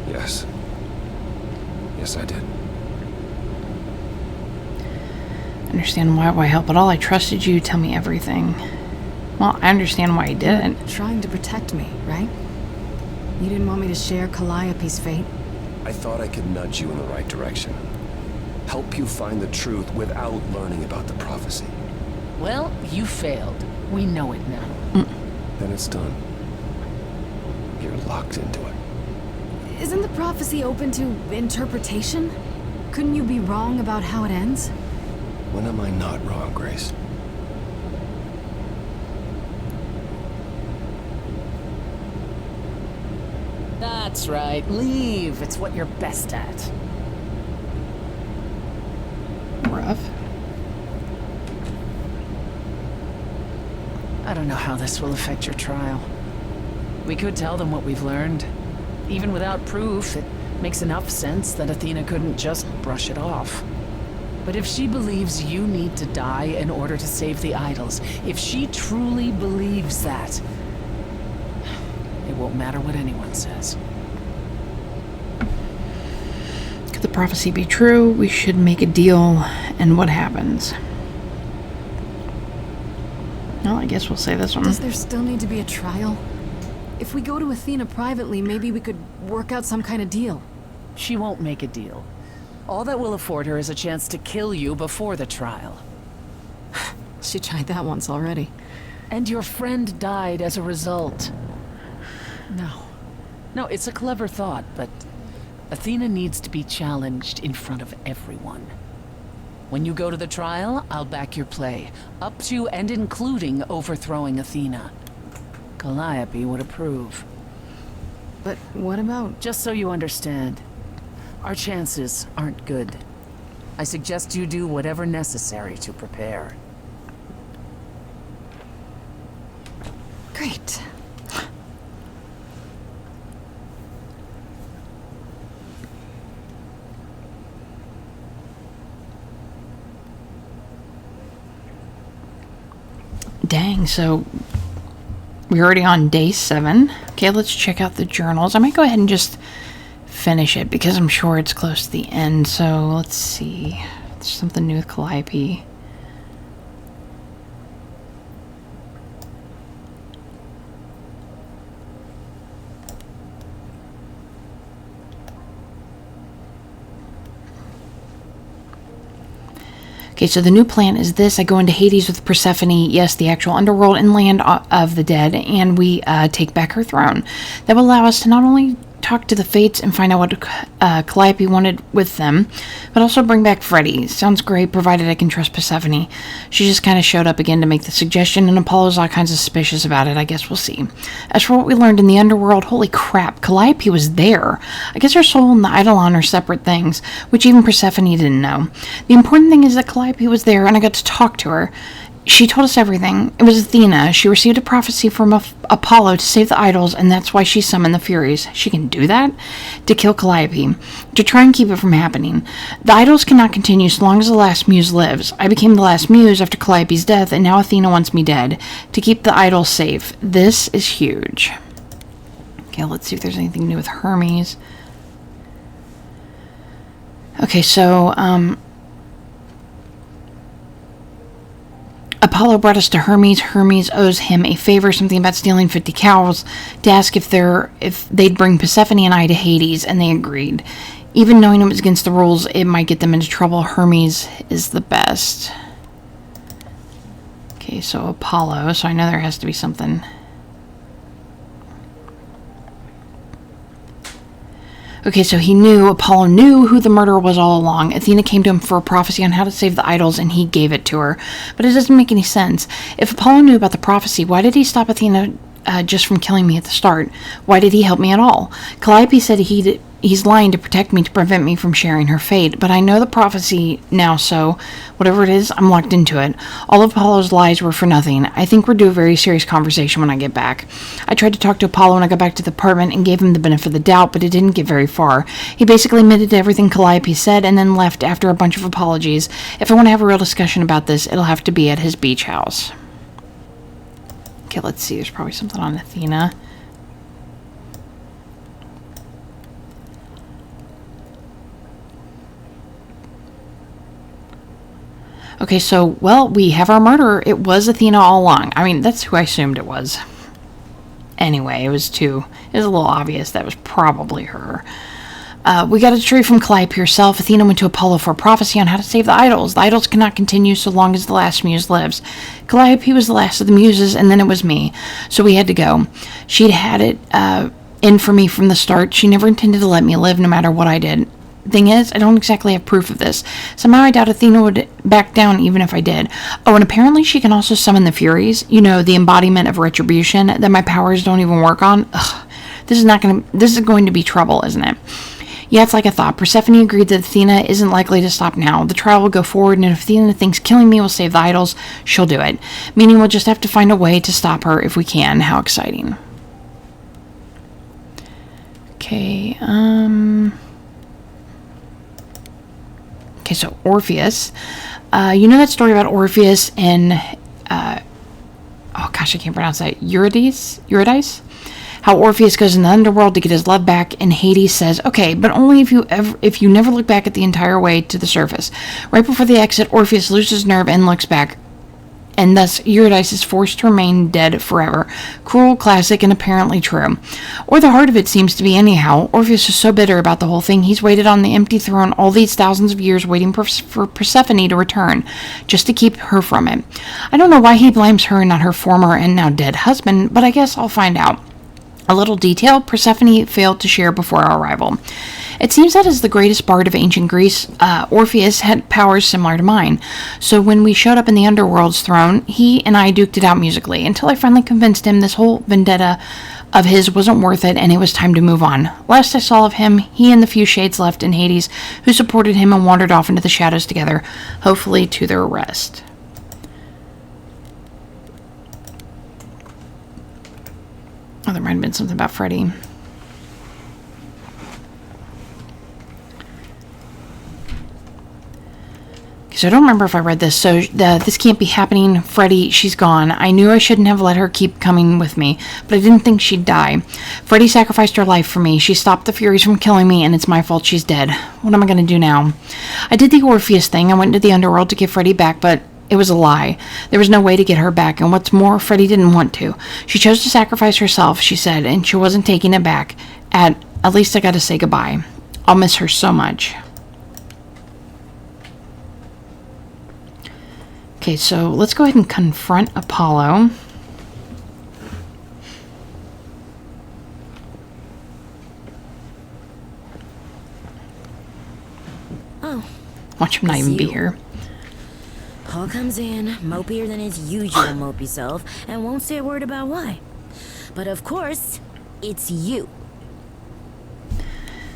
Yes. Yes, I did. I understand why help at all. I trusted you. Tell me everything. Well, I understand why you didn't. trying to protect me, right? You didn't want me to share Calliope's fate? I thought I could nudge you in the right direction. Help you find the truth without learning about the prophecy. Well, you failed. We know it now. Then it's done. You're locked into it. Isn't the prophecy open to interpretation? Couldn't you be wrong about how it ends? When am I not wrong, Grace? That's right. Leave. It's what you're best at. Rough. I don't know how this will affect your trial. We could tell them what we've learned. Even without proof, it makes enough sense that Athena couldn't just brush it off. But if she believes you need to die in order to save the idols, if she truly believes that, it won't matter what anyone says. Could the prophecy be true? We should make a deal, and what happens? Well, I guess we'll say this one. Does there still need to be a trial? If we go to Athena privately, maybe we could work out some kind of deal. She won't make a deal. All that will afford her is a chance to kill you before the trial. She tried that once already. And your friend died as a result. No. No, it's a clever thought, but Athena needs to be challenged in front of everyone. When you go to the trial, I'll back your play, up to and including overthrowing Athena. Calliope would approve. But what about... Just so you understand, our chances aren't good. I suggest you do whatever necessary to prepare. Great. Dang, so we're already on day 7. Okay, let's check out the journals. I might go ahead and just finish it because I'm sure it's close to the end. So let's see. There's something new with Calliope. Okay, so the new plan is this. I go into Hades with Persephone, yes, the actual underworld and land of the dead, and we take back her throne. That will allow us to not only talk to the Fates and find out what Calliope wanted with them, but also bring back Freddy. Sounds great, provided I can trust Persephone. She just kind of showed up again to make the suggestion, and Apollo's all kinds of suspicious about it. I guess we'll see. As for what we learned in the underworld, holy crap, Calliope was there. I guess her soul and the Eidolon are separate things, which even Persephone didn't know. The important thing is that Calliope was there, and I got to talk to her. She told us everything. It was Athena. She received a prophecy from Apollo to save the idols, and that's why she summoned the Furies. She can do that? To kill Calliope. To try and keep it from happening. The idols cannot continue so long as the last muse lives. I became the last muse after Calliope's death, and now Athena wants me dead. To keep the idols safe. This is huge. Okay, let's see if there's anything new with Hermes. Okay, so, Apollo brought us to Hermes. Hermes owes him a favor, something about stealing 50 cows, to ask if they'd bring Persephone and I to Hades, and they agreed. Even knowing it was against the rules, it might get them into trouble. Hermes is the best. Okay, so Apollo, so I know there has to be something. Okay, so Apollo knew who the murderer was all along. Athena came to him for a prophecy on how to save the idols, and he gave it to her. But it doesn't make any sense. If Apollo knew about the prophecy, why did he stop Athena just from killing me at the start? Why did he help me at all? Calliope said he's lying to protect me, to prevent me from sharing her fate, but I know the prophecy now, so whatever it is, I'm locked into it. All of Apollo's lies were for nothing. I think we're due a very serious conversation when I get back. I tried to talk to Apollo when I got back to the apartment and gave him the benefit of the doubt, but it didn't get very far. He basically admitted to everything Calliope said and then left after a bunch of apologies. If I want to have a real discussion about this, it'll have to be at his beach house. Okay, let's see. There's probably something on Athena. Okay, so, well, we have our murderer. It was Athena all along. I mean, that's who I assumed it was. Anyway, it was a little obvious that was probably her. We got a tree from Calliope herself. Athena went to Apollo for a prophecy on how to save the idols. The idols cannot continue so long as the last muse lives. Calliope was the last of the muses, and then it was me. So we had to go. She'd had it in for me from the start. She never intended to let me live no matter what I did. Thing is, I don't exactly have proof of this. Somehow I doubt Athena would back down even if I did. Oh, and apparently she can also summon the Furies. You know, the embodiment of retribution that my powers don't even work on. Ugh, this is going to be trouble, isn't it? Yeah, it's like I thought. Persephone agreed that Athena isn't likely to stop now. The trial will go forward, and if Athena thinks killing me will save the idols, she'll do it. Meaning we'll just have to find a way to stop her if we can. How exciting. Okay, Okay, so Orpheus. You know that story about Orpheus and, oh gosh, I can't pronounce that. Eurydice? How Orpheus goes in the underworld to get his love back, and Hades says, okay, but only if you never look back at the entire way to the surface. Right before the exit, Orpheus loses nerve and looks back, and thus Eurydice is forced to remain dead forever. Cruel, classic, and apparently true. Or the heart of it seems to be anyhow. Orpheus is so bitter about the whole thing, he's waited on the empty throne all these thousands of years waiting for Persephone to return, just to keep her from it. I don't know why he blames her and not her former and now dead husband, but I guess I'll find out. A little detail, Persephone failed to share before our arrival. It seems that as the greatest bard of ancient Greece, Orpheus had powers similar to mine. So when we showed up in the underworld's throne, he and I duked it out musically, until I finally convinced him this whole vendetta of his wasn't worth it and it was time to move on. Last I saw of him, he and the few shades left in Hades who supported him and wandered off into the shadows together, hopefully to their rest. Oh, there might have been something about Freddy. So I don't remember if I read this. So this can't be happening. Freddie, she's gone. I knew I shouldn't have let her keep coming with me, but I didn't think she'd die. Freddie sacrificed her life for me. She stopped the Furies from killing me, and it's my fault she's dead. What am I going to do now? I did the Orpheus thing. I went into the underworld to get Freddie back, but it was a lie. There was no way to get her back, and what's more, Freddie didn't want to. She chose to sacrifice herself, she said, and she wasn't taking it back. At least I got to say goodbye. I'll miss her so much. Okay, so let's go ahead and confront Apollo. Oh. Watch him not even be you. here. Paul comes in, mopier than his usual mopey self, and won't say a word about why. But of course, it's you.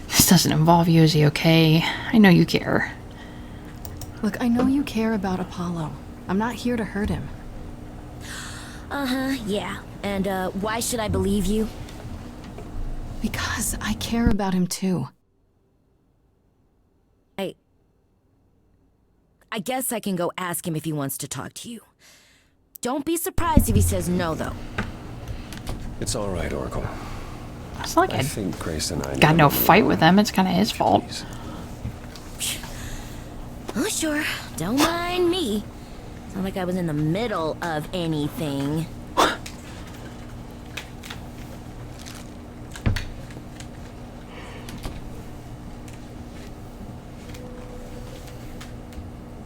This doesn't involve you, is he okay? I know you care. Look, I know you care about Apollo. I'm not here to hurt him. Uh-huh, yeah. And, why should I believe you? Because I care about him too. I guess I can go ask him if he wants to talk to you. Don't be surprised if he says no, though. It's all right, Oracle. It's not like I I think Grace and I got no know fight with him. It's kind of his fault. Please. Oh, sure. Don't mind me. It's not like I was in the middle of anything.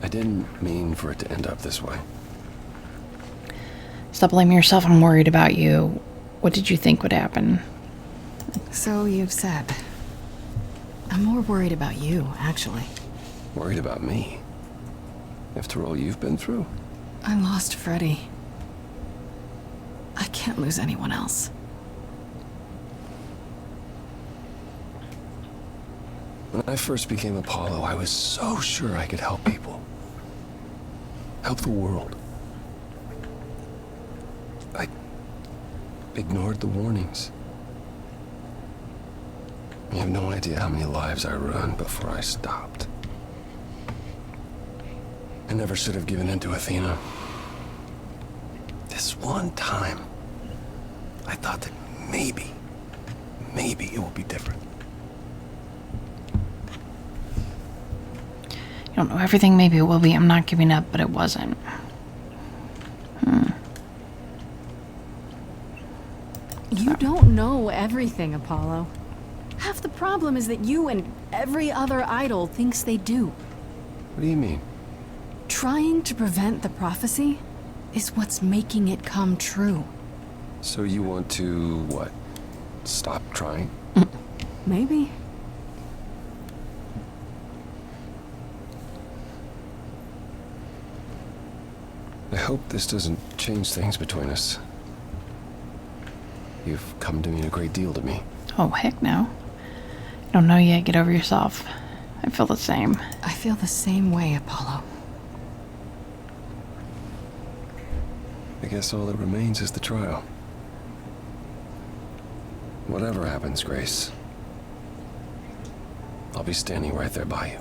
I didn't mean for it to end up this way. Stop blaming yourself. I'm worried about you. What did you think would happen? So you've said. I'm more worried about you, actually. Worried about me? After all you've been through? I lost Freddie. I can't lose anyone else. When I first became Apollo, I was so sure I could help people. Help the world. I ignored the warnings. You have no idea how many lives I ruined before I stopped. I never should have given in to Athena. This one time, I thought that maybe it will be different. You don't know everything. Maybe it will be. I'm not giving up, but it wasn't. You don't know everything, Apollo. Half the problem is that you and every other idol thinks they do. What do you mean? Trying to prevent the prophecy is what's making it come true. So you want to, what? Stop trying? Maybe. I hope this doesn't change things between us. You've come to mean a great deal to me. Oh, heck no. You don't know yet. Get over yourself. I feel the same. I feel the same way, Apollo. I guess all that remains is the trial. Whatever happens, Grace, I'll be standing right there by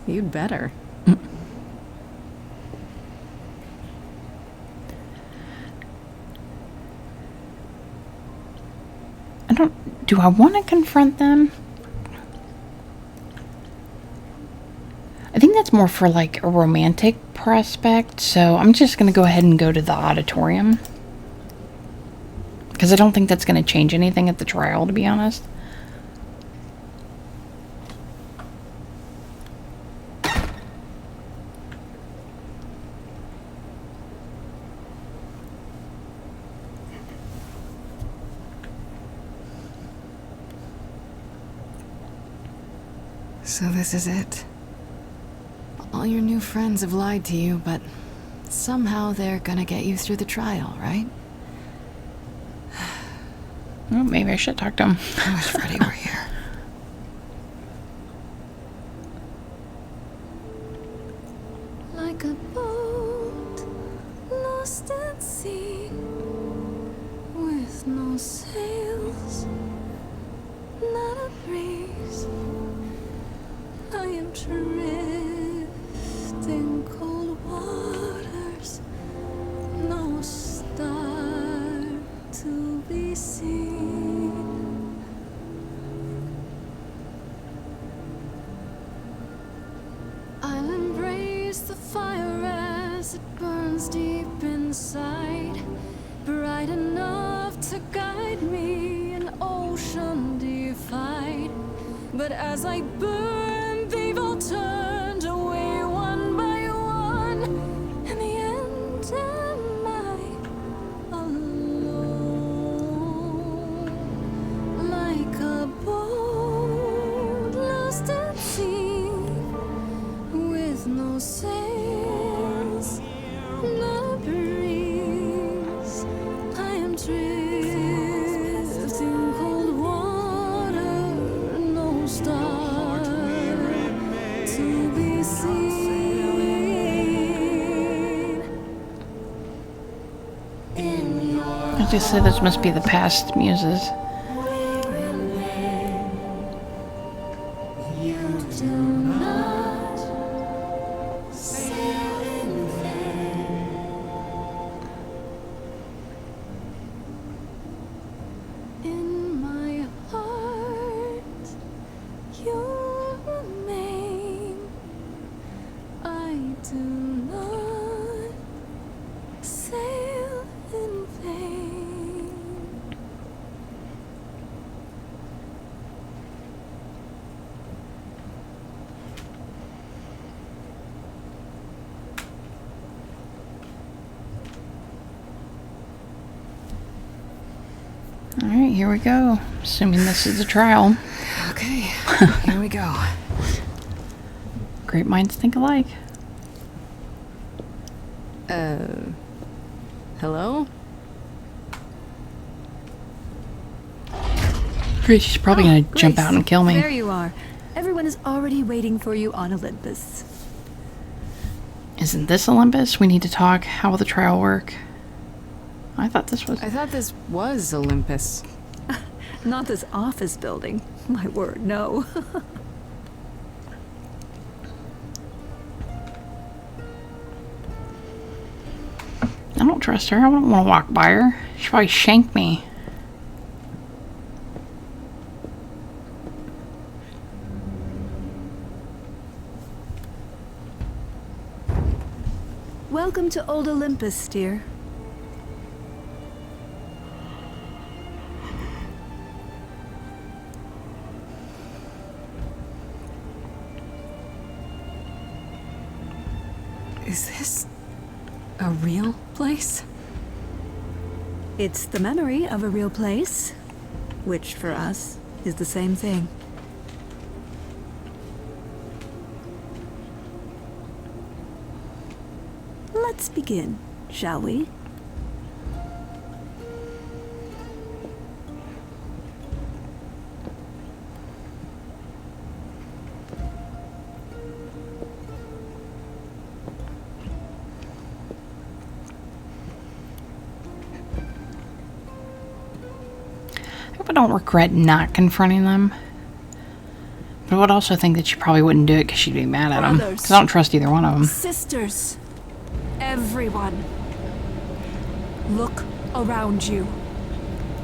you. You'd better. Do I want to confront them? I think that's more for like a romantic prospect, so I'm just going to go ahead and go to the auditorium. Because I don't think that's going to change anything at the trial, to be honest. So this is it. All your new friends have lied to you, but somehow they're gonna get you through the trial, right? Well, maybe I should talk to him. I wish Freddie were here. Like a boat lost at sea, with no sails, not a breeze. Adrift in cold waters, no star to be seen. I'll embrace the fire as it burns deep inside, bright enough to guide me, an ocean defied. But as I burn, they've all turned away one by one. In the end, am I alone? Like a boat lost at sea, with no sails, not a breeze. I am drifting cold water, no star to be seen. In your I was gonna say this must be the past muses. you do not sail in vain. In my heart, you remain. I do not sail in vain. Alright, here we go. Assuming this is a trial. Okay, here we go. Great minds think alike. Hello? She's probably gonna jump out and kill me. There you are. Everyone is already waiting for you on Olympus. Isn't this Olympus? We need to talk. How will the trial work? I thought this was. I thought this was Olympus. Not this office building. My word, no. I don't trust her. I don't want to walk by her. She'll probably shank me. Welcome to Old Olympus, dear. Is this a real place? It's the memory of a real place, which for us is the same thing. Let's begin, shall we? I hope I don't regret not confronting them. But I would also think that she probably wouldn't do it because she'd be mad at them. Brothers. Because I don't trust either one of them. Sisters, everyone, look around you.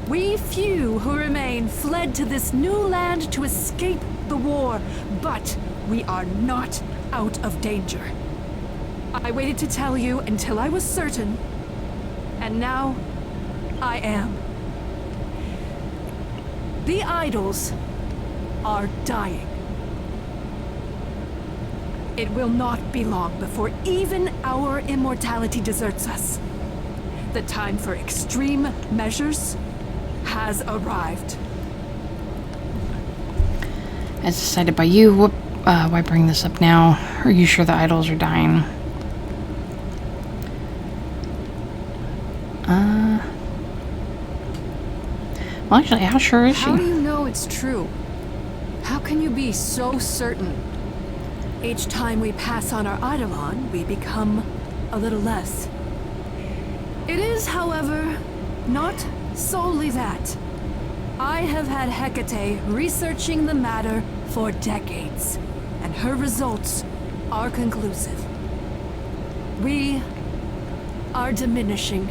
We few who remain fled to this new land to escape the war, but we are not out of danger. I waited to tell you until I was certain, and now I am. The idols are dying. It will not be long before even our immortality deserts us. The time for extreme measures has arrived. As decided by you, why bring this up now? Are you sure the idols are dying? Well, actually, how sure is she? How do you know it's true? How can you be so certain? Each time we pass on our eidolon, we become a little less. It is, however, not solely that. I have had Hecate researching the matter for decades, and her results are conclusive. We are diminishing.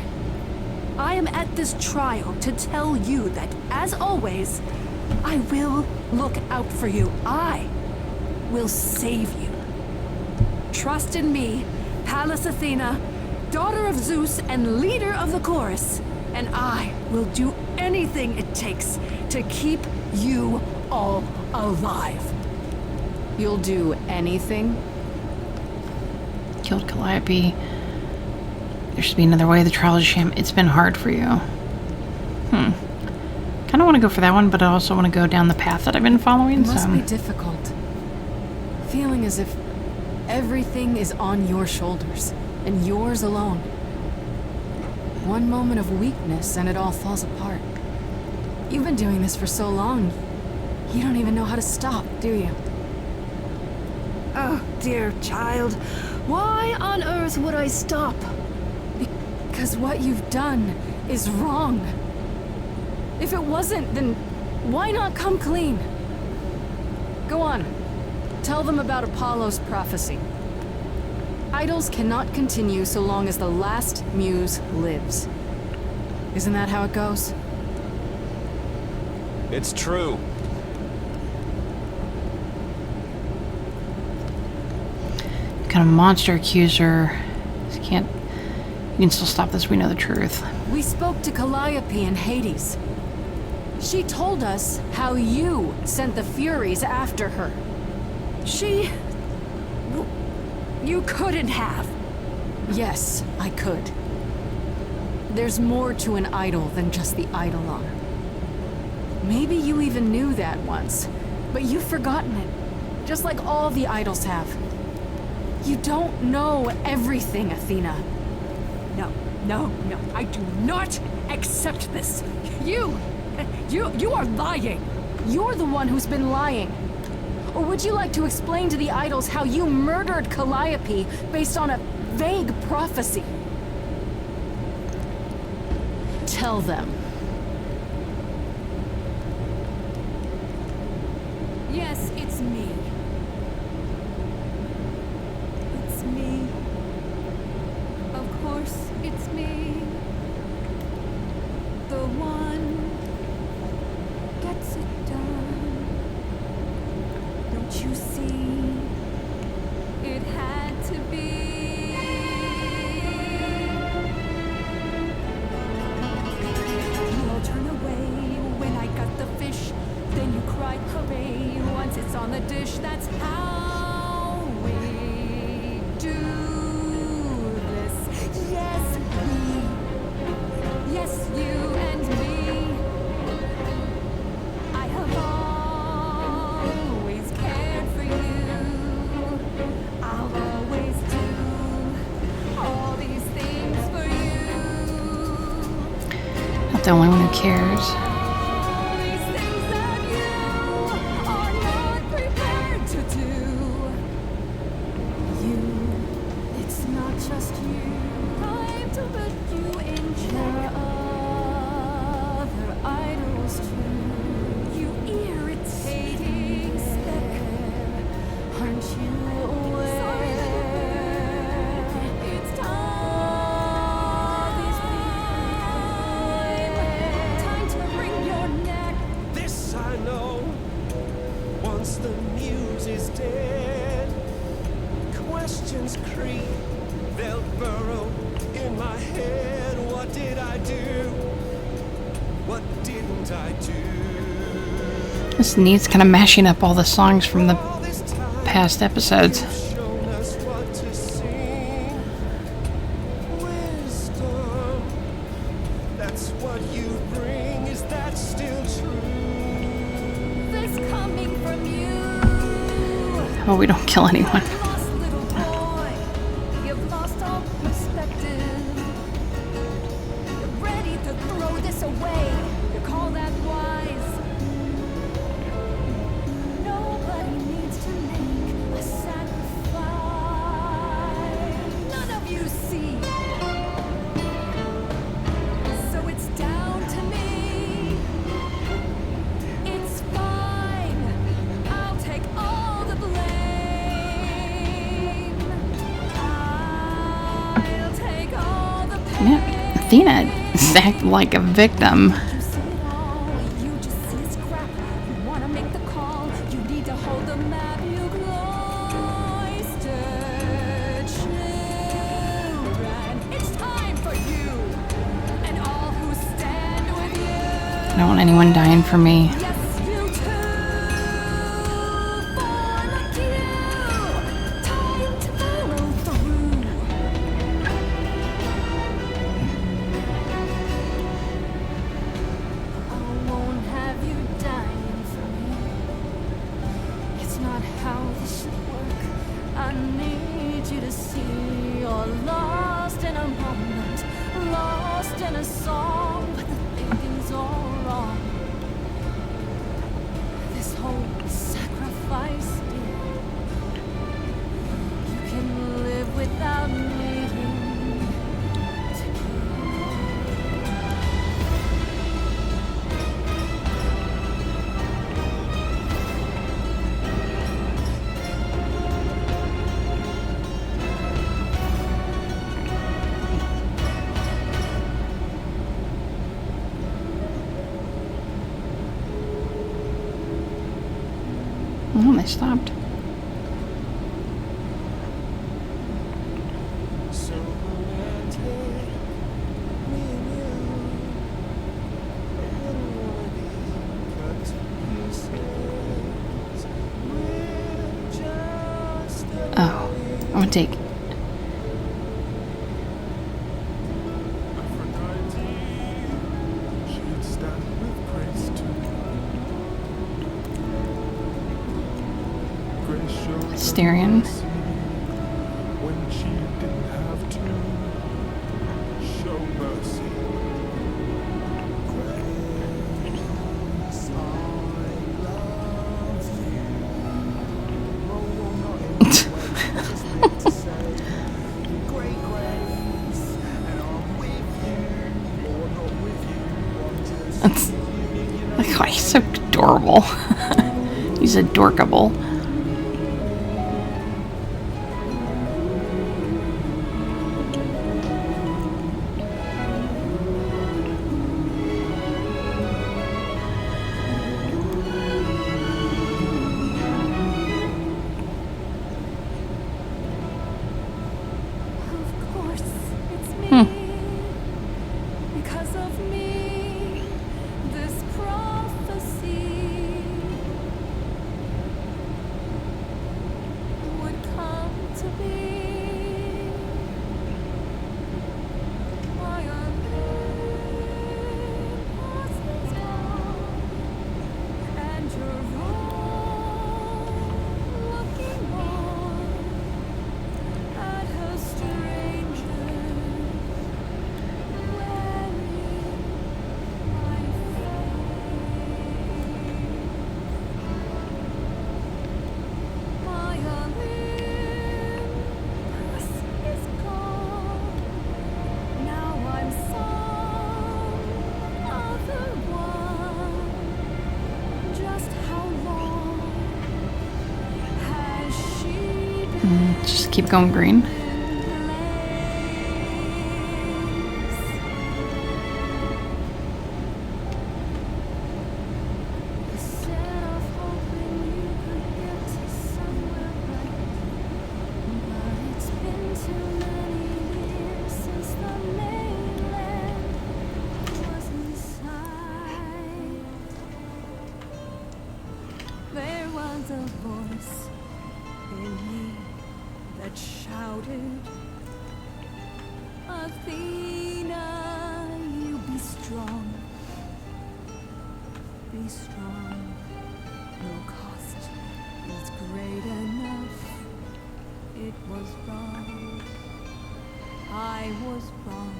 I am at this trial to tell you that, as always, I will look out for you. I will save you. Trust in me, Pallas Athena, daughter of Zeus and leader of the chorus, and I will do anything it takes to keep you all alive. You'll do anything? Killed Calliope. There should be another way. The trial is a sham. It's been hard for you. Kind of want to go for that one, but I also want to go down the path that I've been following. It must be difficult. Feeling as if everything is on your shoulders, and yours alone. One moment of weakness and it all falls apart. You've been doing this for so long, you don't even know how to stop, do you? Oh, dear child. Why on earth would I stop? Because what you've done is wrong. If it wasn't, then why not come clean? Go on. Tell them about Apollo's prophecy. Idols cannot continue so long as the last muse lives. Isn't that how it goes? It's true. Kind of monster accuser. You can still stop this. We know the truth. We spoke to Calliope in Hades. She told us how you sent the Furies after her. You couldn't have. Yes, I could. There's more to an idol than just the eidolon. Maybe you even knew that once, but you've forgotten it, just like all the idols have. You don't know everything, Athena. No, I do not accept this. You are lying. You're the one who's been lying. Or would you like to explain to the idols how you murdered Calliope based on a vague prophecy? Tell them. Yes, it's me. It's me. Of course, it's me. The one gets it done. Don't you see? It had to be. You'll turn away when I got the fish. Then you cried hooray once it's on the dish. That's how we do this. Yes, we. Yes, you and me. I have always cared for you. I'll always do all these things for you. Not the only one who cares. All these things that you are not prepared to do. It's not just you. Time to put you in check. There are other idols too. You irritating speck. Aren't you aware? It's time to bring your neck. This I know. Once the muse is dead, questions creep, they'll burrow in my head. What did I do? What didn't I do? This needs kind of mashing up all the songs from the All this time past episodes. you've shown us what to sing. Wisdom, that's what you bring. Is that still true? This coming from you. Oh, we don't kill anyone. Lost little boy. You've lost all perspective. You're ready to throw this away. You call that wise? Nobody needs to make a sacrifice. None of you see. So it's down to me. It's fine. I'll take all the blame. Athena is acting like a victim. You see it all, you just see it's crap. You wanna make the call, you need to hold the map. You cloistered children. It's time for you and all who stand with you. I don't want anyone dying for me. Yes, you too. For like you, time to follow through. I won't have you dying for me. It's not how this should work. I need you to see you're lost in a moment, lost in a song, but the thinking's all wrong. This whole sacrifice, dear, you can live without needing to Oh, they stopped. So romantic, me and you. I don't wanna be cut to pieces. We're just Oh, I'm gonna take. Aphrodite. She'd stand with grace too. Grace showed her Styrian. mercy when she didn't have to show mercy. Grace, I love you. Oh, not in a way, I just meant to say, great grace, and I'm with you, or not with you, I'm just Look how he's so adorable. He's adorkable. Of course, it's me. Because of me, this prophecy would come to be. My Olympus is gone, and you're all looking on at her strangers wearing my face. My Olympus is gone. Now I'm some other one. Just how long has she been? Just keep going green. Instead of hoping you could get to somewhere right, but it's been too many years since the mainland was in sight. There was a voice in me that shouted, Athena, you be strong. Be strong. No cost is great enough. It was wrong. I was wrong.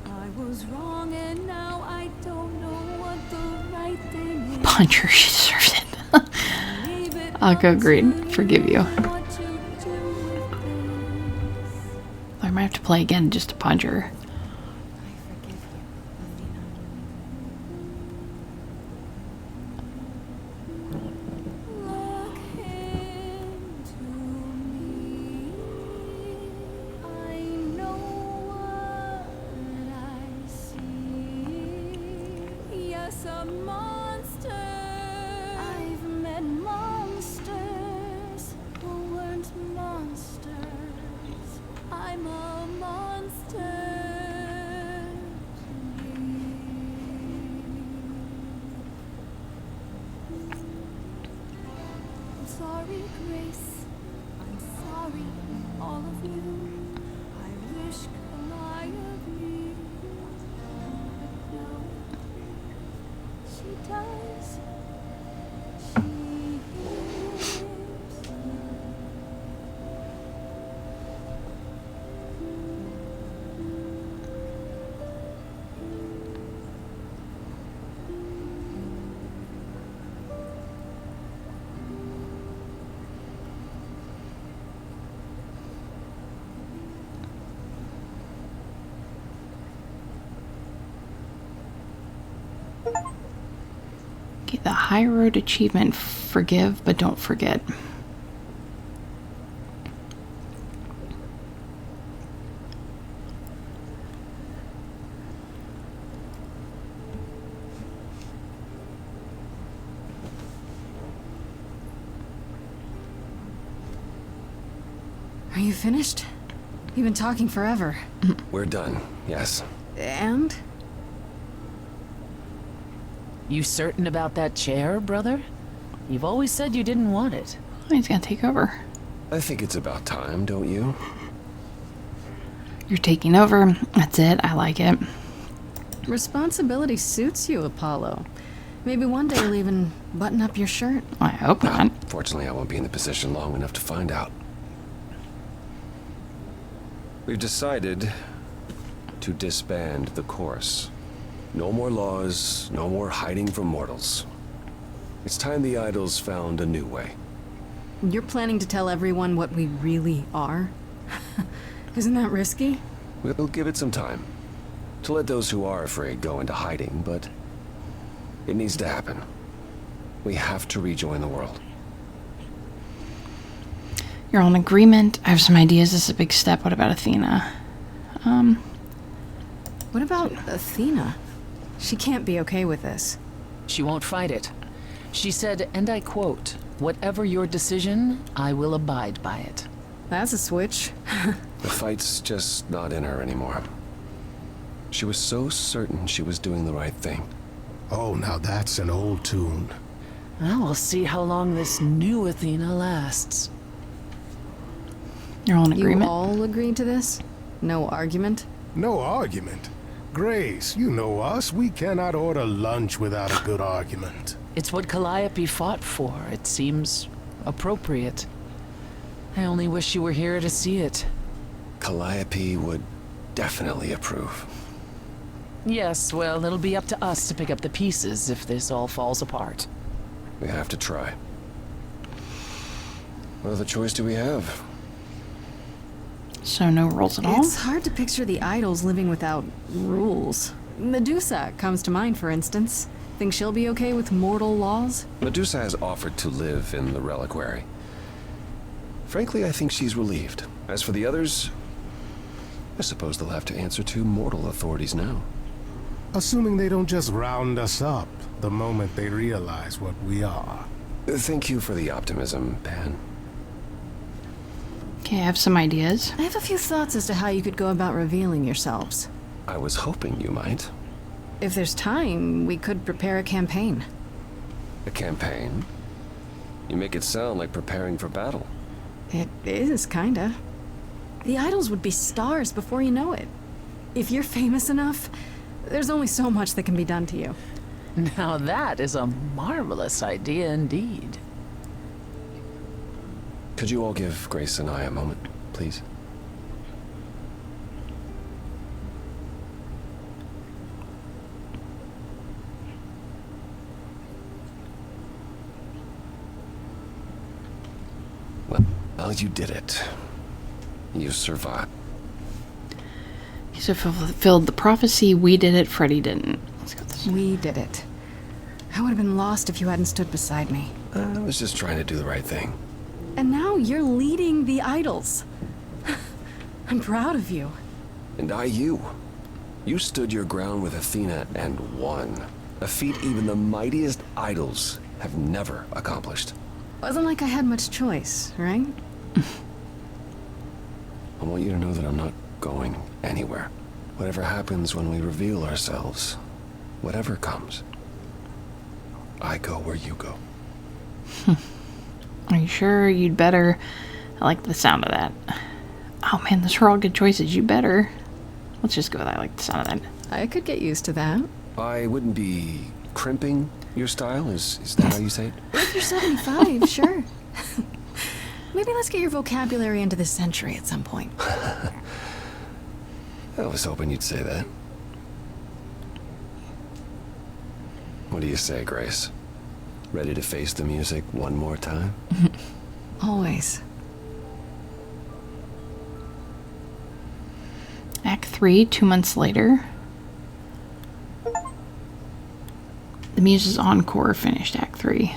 I was wrong, and now I don't know what the right thing is. Punch her, she deserves it. Leave it I'll go up green. to Forgive you. what you do with this. I might have to play again just to punch her. I forgive you, Athena. Look into me. I know what yes, a monster. I've met monsters who weren't monsters. I'm a monster. I'm sorry, Grace. I'm sorry, all of you. I wish Calliope, but no, she does. She hears you. Okay, the high road achievement, forgive but don't forget. Are you finished? You've been talking forever. We're done, yes. And? You certain about that chair, brother? You've always said you didn't want it. He's gonna take over. I think it's about time, don't you? You're taking over. That's it. I like it. Responsibility suits you, Apollo. Maybe one day you'll even button up your shirt. I hope not. Fortunately, I won't be in the position long enough to find out. We've decided to disband the chorus. No more laws, no more hiding from mortals. It's time the idols found a new way. You're planning to tell everyone what we really are? Isn't that risky? We'll give it some time to let those who are afraid go into hiding, but it needs to happen. We have to rejoin the world. You're all in agreement. I have some ideas. This is a big step. What about Athena? What about Athena? She can't be okay with this. She won't fight it. She said, and I quote, "Whatever your decision, I will abide by it." That's a switch. The fight's just not in her anymore. She was so certain she was doing the right thing. Oh, now that's an old tune. Well, we'll see how long this new Athena lasts. You're all in You agreement? all agreed to this? No argument? No argument. Grace, you know us. We cannot order lunch without a good argument. It's what Calliope fought for. It seems appropriate. I only wish you were here to see it. Calliope would definitely approve. Yes, well, it'll be up to us to pick up the pieces if this all falls apart. We have to try. What other choice do we have? So no rules at all? It's hard to picture the idols living without rules. Medusa comes to mind, for instance. Think she'll be okay with mortal laws? Medusa has offered to live in the reliquary. Frankly, I think she's relieved. As for the others, I suppose they'll have to answer to mortal authorities now. Assuming they don't just round us up the moment they realize what we are. Thank you for the optimism, Pan. Okay, I have some ideas. I have a few thoughts as to how you could go about revealing yourselves. I was hoping you might. If there's time, we could prepare a campaign. A campaign? You make it sound like preparing for battle. It is, kinda. The idols would be stars before you know it. If you're famous enough, there's only so much that can be done to you. Now that is a marvelous idea indeed. Could you all give Grace and I a moment, please? Well, you did it. You survived. He said fulfilled the prophecy. We did it. Freddy didn't. Let's go this way. We did it. I would have been lost if you hadn't stood beside me. I was just trying to do the right thing. And now you're leading the idols. I'm proud of you. And you. You stood your ground with Athena and won. A feat even the mightiest idols have never accomplished. Wasn't like I had much choice, right? I want you to know that I'm not going anywhere. Whatever happens when we reveal ourselves, whatever comes, I go where you go. Are you sure? You'd better. I like the sound of that. Oh man, those are all good choices. You better. Let's just go with that. I like the sound of that. I could get used to that. I wouldn't be crimping your style, is that how you say it? If you're 75, sure. Maybe let's get your vocabulary into this century at some point. I was hoping you'd say that. What do you say, Grace? Ready to face the music one more time? Always. Act 3, 2 months later. The Muses Encore finished Act 3.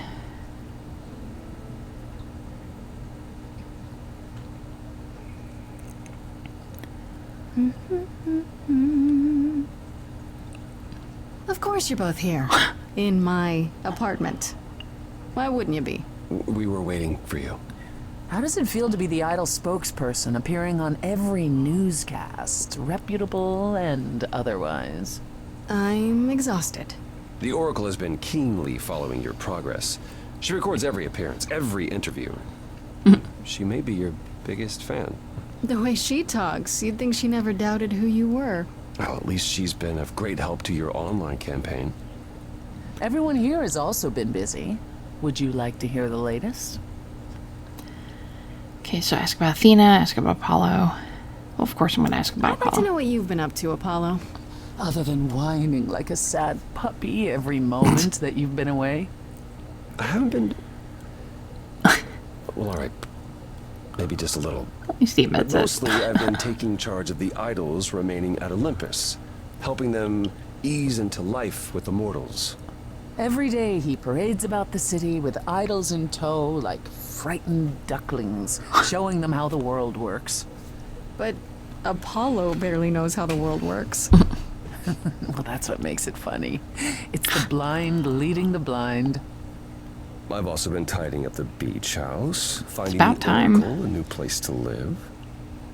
Of course you're both here. In my apartment. Why wouldn't you be? We were waiting for you. How does it feel to be the idol spokesperson appearing on every newscast, reputable and otherwise? I'm exhausted. The Oracle has been keenly following your progress. She records every appearance, every interview. She may be your biggest fan. The way she talks, you'd think she never doubted who you were. Well, at least she's been of great help to your online campaign. Everyone here has also been busy. Would you like to hear the latest? Okay, so ask about Athena, ask about Apollo. Well, of course I'm going to ask about I'd like to Apollo. know what you've been up to, Apollo. Other than whining like a sad puppy every moment that you've been away? I haven't been... Well, alright. Maybe just a little. Let me see if But that's it. mostly, I've been taking charge of the idols remaining at Olympus, helping them ease into life with the mortals. Every day he parades about the city with idols in tow like frightened ducklings, showing them how the world works. But Apollo barely knows how the world works. Well, that's what makes it funny. It's the blind leading the blind. I've also been tidying up the beach house, finding about the time. Oracle a new place to live.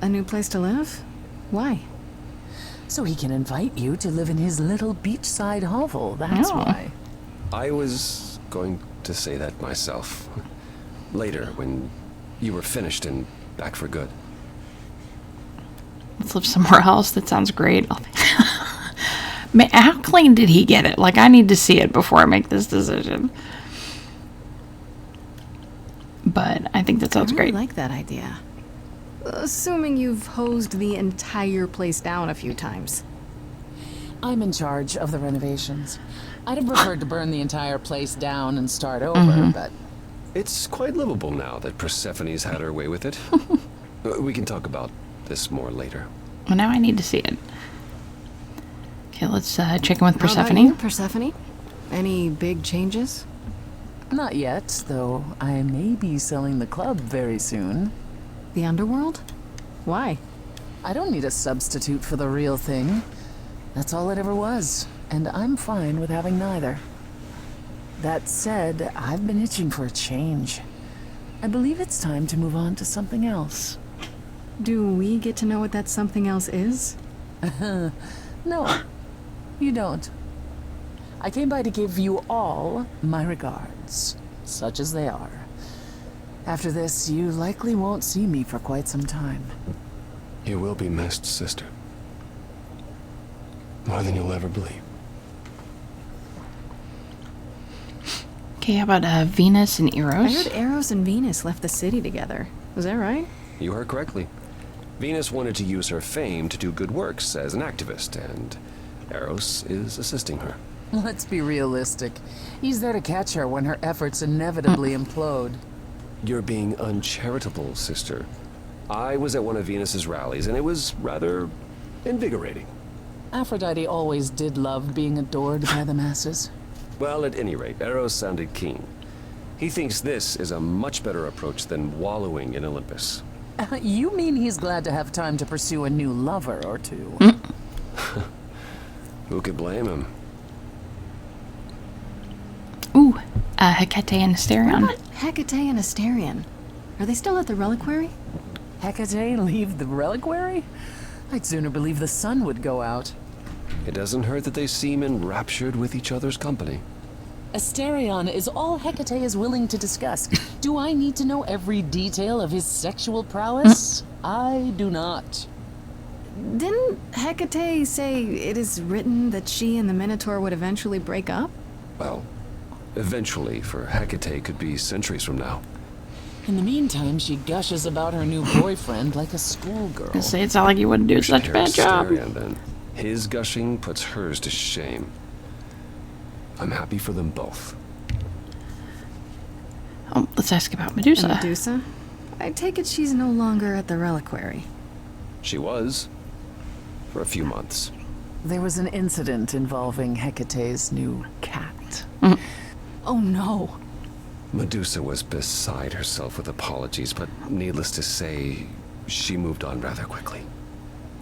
A new place to live? Why? So he can invite you to live in his little beachside hovel, that's Oh. why. I was going to say that myself. Later, when you were finished and back for good. Let's live somewhere else. That sounds great. Man, how clean did he get it? Like, I need to see it before I make this decision. But I think that sounds I really great. like that idea. Assuming you've hosed the entire place down a few times. I'm in charge of the renovations. I'd have preferred to burn the entire place down and start over, but It's quite livable now that Persephone's had her way with it. We can talk about this more later. Well, now I need to see it. Okay, let's check in with How about you, Persephone. Persephone? Any big changes? not yet, though I may be selling the club very soon. The underworld? Why? I don't need a substitute for the real thing. That's all it ever was, and I'm fine with having neither. That said, I've been itching for a change. I believe it's time to move on to something else. Do we get to know what that something else is? No, you don't. I came by to give you all my regards, such as they are. After this, you likely won't see me for quite some time. You will be missed, sister. More than you'll ever believe. Okay, how about Venus and I Eros? heard Eros and Venus left the city together. Was that right? You heard correctly. Venus wanted to use her fame to do good works as an activist, and Eros is assisting her. Let's be realistic. He's there to catch her when her efforts inevitably implode. You're being uncharitable, sister. I was at one of Venus's rallies, and it was rather invigorating. Aphrodite always did love being adored by the masses. Well, at any rate, Eros sounded keen. He thinks this is a much better approach than wallowing in Olympus. You mean he's glad to have time to pursue a new lover or two? Who could blame him? Hecate and Asterion. What about Hecate and Asterion? Are they still at the reliquary? Hecate leave the reliquary? I'd sooner believe the sun would go out. It doesn't hurt that they seem enraptured with each other's company. Asterion is all Hecate is willing to discuss. Do I need to know every detail of his sexual prowess? I do not. Didn't Hecate say it is written that she and the Minotaur would eventually break up? Well, eventually, for Hecate could be centuries from now. In the meantime, she gushes about her new boyfriend like a schoolgirl. I say it's not like you wouldn't do such a bad job. Asterion, then. His gushing puts hers to shame. I'm happy for them both. Oh, let's ask about Medusa. And Medusa? I take it she's no longer at the reliquary. She was. For a few months. There was an incident involving Hecate's new cat. Oh no. Medusa was beside herself with apologies, but needless to say, she moved on rather quickly.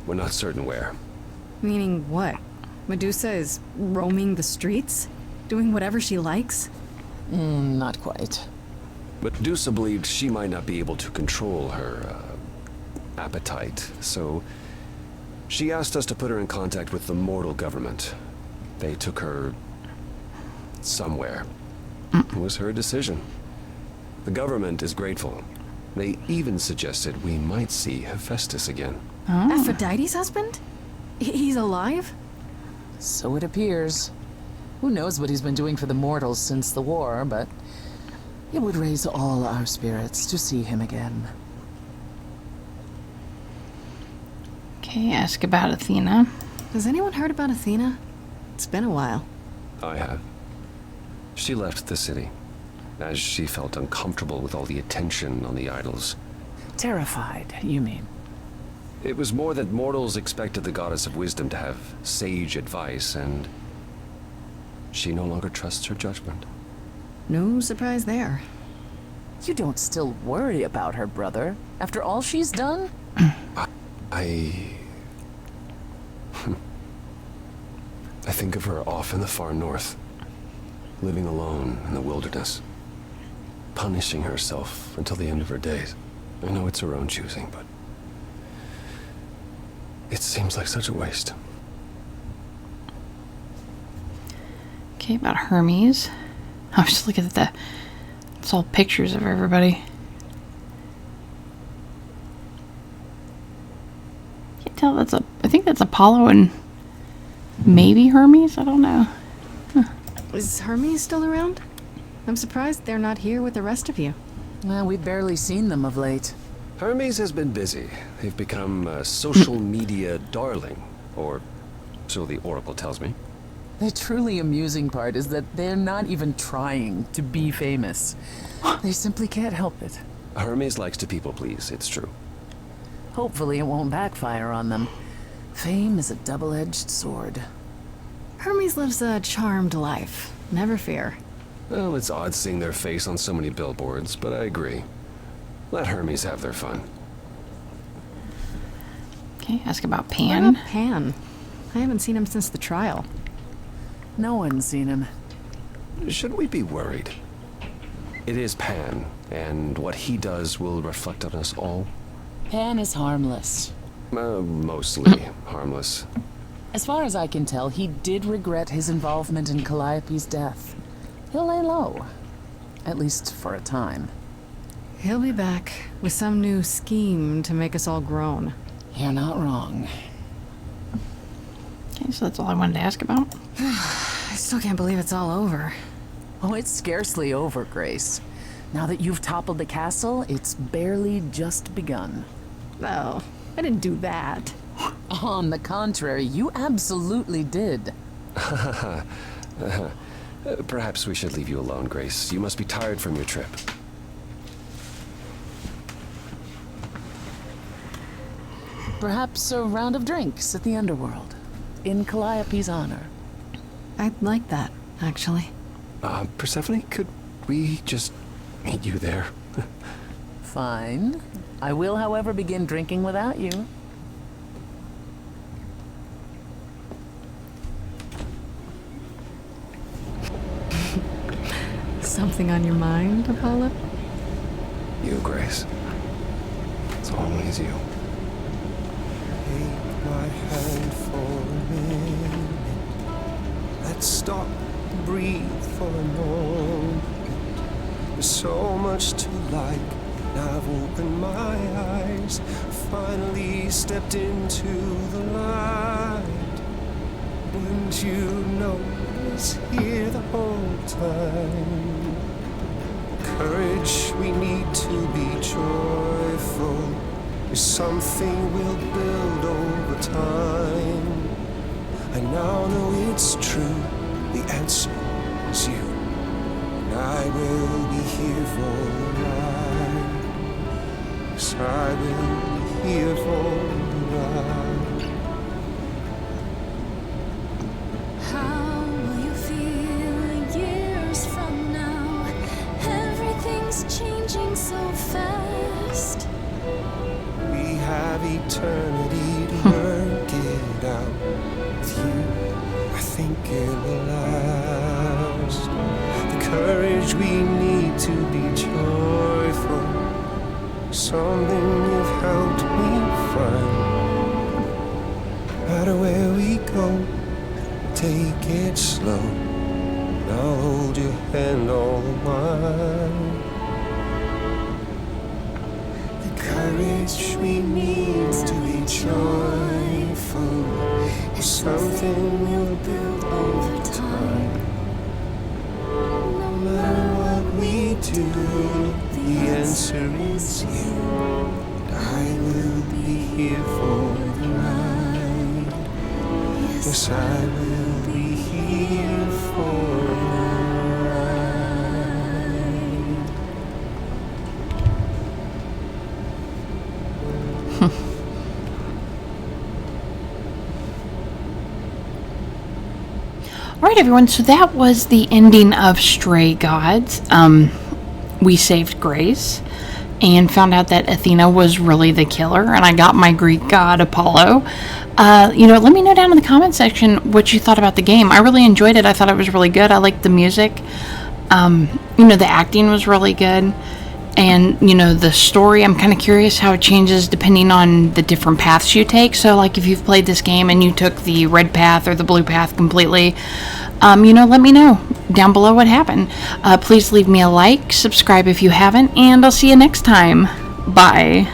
We're not certain where. Meaning what? Medusa is roaming the streets? Doing whatever she likes? Not quite. Medusa believed she might not be able to control her appetite, so she asked us to put her in contact with the mortal government. They took her somewhere. It was her decision. The government is grateful. They even suggested we might see Hephaestus again. Aphrodite's husband? He's alive? So it appears. Who knows what he's been doing for the mortals since the war, but it would raise all our spirits to see him again. Okay, ask about Athena. Has anyone heard about Athena? It's been a while. I have. She left the city, as she felt uncomfortable with all the attention on the idols. Terrified, you mean? It was more that mortals expected the goddess of wisdom to have sage advice, and she no longer trusts her judgment. No surprise there. You don't still worry about her, brother, after all she's done? I think of her off in the far north, living alone in the wilderness, punishing herself until the end of her days. I know it's her own choosing, but it seems like such a waste. Okay, about Hermes. I was just looking at it's all pictures of everybody. Can't tell I think that's Apollo and maybe Hermes? I don't know. Is Hermes still around? I'm surprised they're not here with the rest of you. Well, we've barely seen them of late. Hermes has been busy. They've become a social media darling, or so the Oracle tells me. The truly amusing part is that they're not even trying to be famous. They simply can't help it. Hermes likes to people please, it's true. Hopefully it won't backfire on them. Fame is a double-edged sword. Hermes lives a charmed life. Never fear. Well, it's odd seeing their face on so many billboards, but I agree. Let Hermes have their fun. Okay, ask about What Pan. about Pan? I haven't seen him since the trial. No one's seen him. Shouldn't we be worried? It is Pan, and what he does will reflect on us all. Pan is harmless. Mostly harmless. As far as I can tell, he did regret his involvement in Calliope's death. He'll lay low. At least for a time. He'll be back with some new scheme to make us all groan. You're not wrong. Okay, so that's all I wanted to ask about. I still can't believe it's all over. Oh, it's scarcely over, Grace. Now that you've toppled the castle, it's barely just begun. No, I didn't do that. On the contrary, you absolutely did. Perhaps we should leave you alone, Grace. You must be tired from your trip. Perhaps a round of drinks at the underworld, in Calliope's honor. I'd like that, actually. Persephone, could we just meet you there? Fine. I will, however, begin drinking without you. Something on your mind, Apollo? You, Grace. It's always you. Take my hand for a minute. Let's stop and breathe for a moment. There's so much to like. Now I've opened my eyes, finally stepped into the light. Wouldn't you know I was here the whole time? Courage, we need to be joyful. Is something we'll build over time. I now know it's true, the answer is you. And I will be here for the ride. Yes, I will be here for the ride. How will you feel years from now? Everything's changing so fast. We have eternity to work it out. With you, I think it will last. The courage we need to be joyful, something you've helped me find. No matter where we go, take it slow. And I'll hold your hand all the while. The courage we need to be joyful is something we'll build over time. No matter what we do, the answer is you. And I will be here for the ride. Yes, I will be here for the ride. Alright everyone, so that was the ending of Stray Gods. We saved Grace and found out that Athena was really the killer, and I got my Greek god Apollo. Let me know down in the comment section what you thought about the game. I really enjoyed it. I thought it was really good. I liked the music. The acting was really good. And, the story, I'm kind of curious how it changes depending on the different paths you take. So, like, if you've played this game and you took the red path or the blue path completely, let me know down below what happened. Please leave me a like, subscribe if you haven't, and I'll see you next time. Bye.